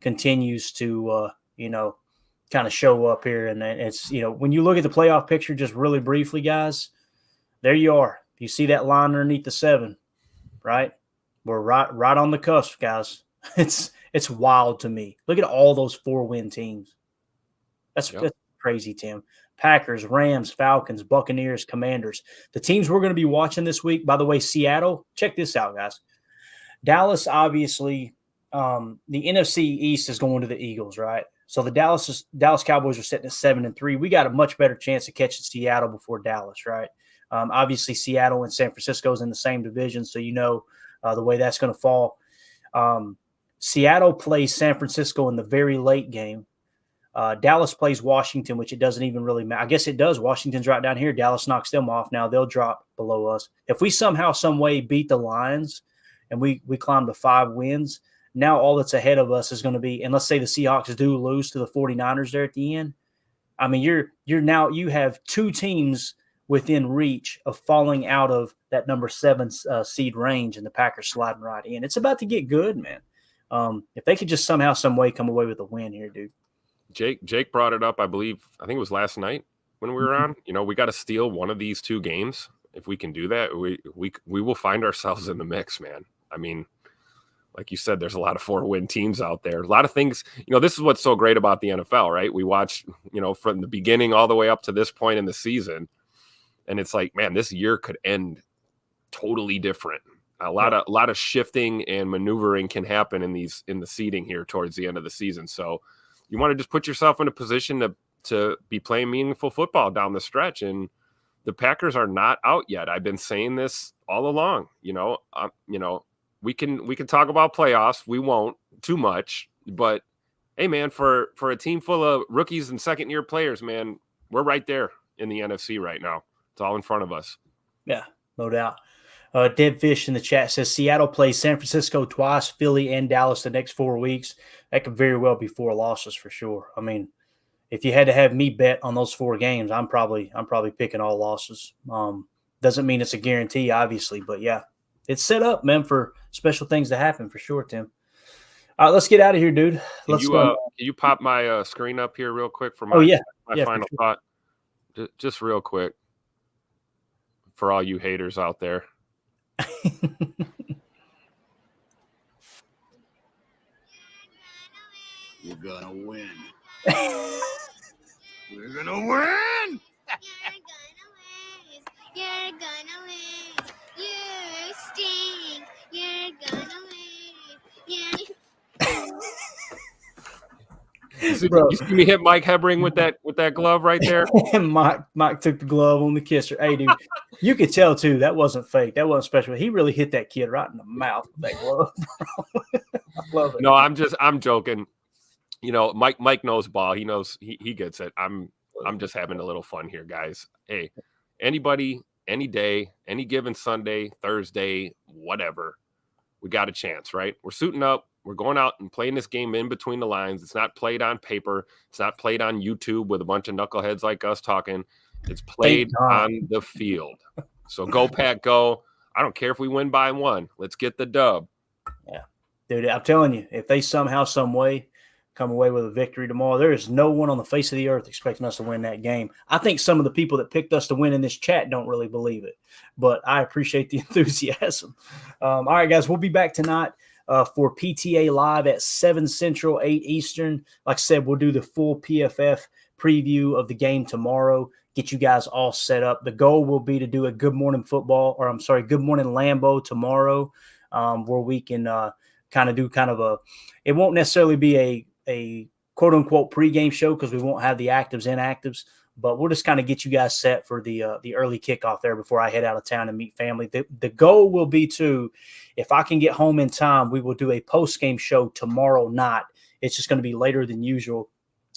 continues to, kind of show up here. And it's, when you look at the playoff picture, just really briefly, guys, there you are. You see that line underneath the 7, right? We're right on the cusp, guys. It's wild to me. Look at all those 4-win teams. That's crazy, Tim. Packers, Rams, Falcons, Buccaneers, Commanders. The teams we're going to be watching this week, by the way, Seattle, check this out, guys. Dallas, obviously, the NFC East is going to the Eagles, right? So the Dallas Cowboys are sitting at 7-3. We got a much better chance of catching Seattle before Dallas, right? Obviously, Seattle and San Francisco is in the same division, so the way that's going to fall. Seattle plays San Francisco in the very late game. Dallas plays Washington, which it doesn't even really matter. I guess it does. Washington's right down here. Dallas knocks them off. Now they'll drop below us. If we somehow, some way beat the Lions and we climb to 5 wins, now all that's ahead of us is going to be, and let's say the Seahawks do lose to the 49ers there at the end. I mean, you have 2 teams within reach of falling out of that number 7 seed range, and the Packers sliding right in. It's about to get good, man. If they could just somehow, some way come away with a win here, dude. Jake brought it up, I think it was last night when we were on. We got to steal one of these 2 games. If we can do that, we will find ourselves in the mix, man. I mean, like you said, there's a lot of 4-win teams out there. A lot of things, this is what's so great about the NFL, right? We watch, from the beginning all the way up to this point in the season. And it's like, man, this year could end totally different. A lot of shifting and maneuvering can happen in the seeding here towards the end of the season. So you want to just put yourself in a position to be playing meaningful football down the stretch. And the Packers are not out yet. I've been saying this all along. We can talk about playoffs. We won't too much, but hey, man, for a team full of rookies and second-year players, man, we're right there in the NFC right now. It's all in front of us. Yeah, no doubt. Dead Fish in the chat says Seattle plays San Francisco twice, Philly and Dallas the next 4 weeks. That could very well be 4 losses for sure. I mean, if you had to have me bet on those 4 games, I'm probably picking all losses. Doesn't mean it's a guarantee, obviously, but yeah, it's set up, man, for special things to happen for sure, Tim. All right, let's get out of here, dude. Can you pop my screen up here real quick for my final thought? Just real quick for all you haters out there. You're gonna win. We're gonna win. You're gonna win. You stink. You're gonna win. You see me hit Mike Hebring with that glove right there? And Mike took the glove on the kisser. Hey, dude, you could tell too that wasn't fake. That wasn't special. He really hit that kid right in the mouth with that glove. I love it. No, I'm joking. Mike knows ball. He knows he gets it. I'm just having a little fun here, guys. Hey, anybody, any day, any given Sunday, Thursday, whatever, we got a chance, right? We're suiting up. We're going out and playing this game in between the lines. It's not played on paper. It's not played on YouTube with a bunch of knuckleheads like us talking. It's played on the field. So go, Pack, go. I don't care if we win by 1. Let's get the dub. Yeah. Dude, I'm telling you, if they somehow, some way come away with a victory tomorrow, there is no one on the face of the earth expecting us to win that game. I think some of the people that picked us to win in this chat don't really believe it, but I appreciate the enthusiasm. All right, guys, we'll be back tonight for PTA Live at 7 Central, 8 Eastern. Like I said, we'll do the full PFF preview of the game tomorrow, get you guys all set up. The goal will be to do a Good Morning Lambeau tomorrow, where we can it won't necessarily be a quote unquote pregame show because we won't have the actives and inactives, but we'll just kind of get you guys set for the early kickoff there before I head out of town and meet family. The goal will be to, if I can get home in time, we will do a post-game show tomorrow night. It's just going to be later than usual.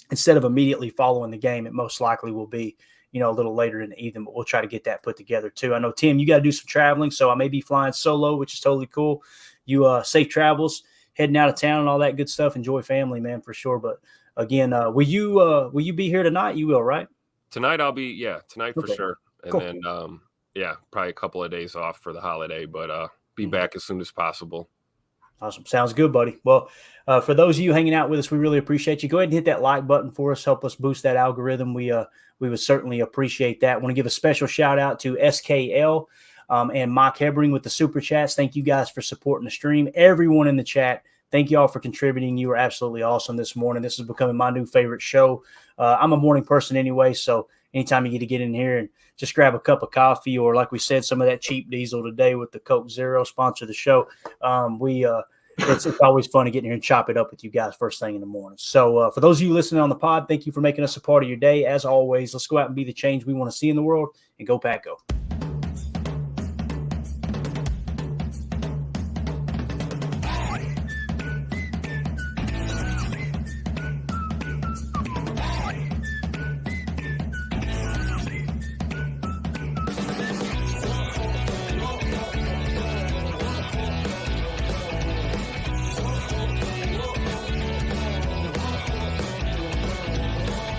Instead of immediately following the game, it most likely will be, a little later in the evening, but we'll try to get that put together too. I know, Tim, you got to do some traveling, so I may be flying solo, which is totally cool. You safe travels. heading out of town and all that good stuff. Enjoy family, man, for sure. But again, will you be here tonight? You will, right? Tonight I'll be tonight for Okay. sure. And Cool. then probably a couple of days off for the holiday, but be back as soon as possible. Awesome. Sounds good, buddy. Well, for those of you hanging out with us, we really appreciate you. Go ahead and hit that like button for us. Help us boost that algorithm. We would certainly appreciate that. I want to give a special shout out to SKL and Mike Hebring with the super chats. Thank you guys for supporting the stream. Everyone in the chat, thank you all for contributing. You were absolutely awesome this morning. This is becoming my new favorite show. I'm a morning person anyway, so anytime you get in here and just grab a cup of coffee, or like we said, some of that cheap diesel today with the Coke Zero, sponsor the show. It's always fun to get in here and chop it up with you guys first thing in the morning. So for those of you listening on the pod, thank you for making us a part of your day. As always, let's go out and be the change we want to see in the world, and go Pack Go.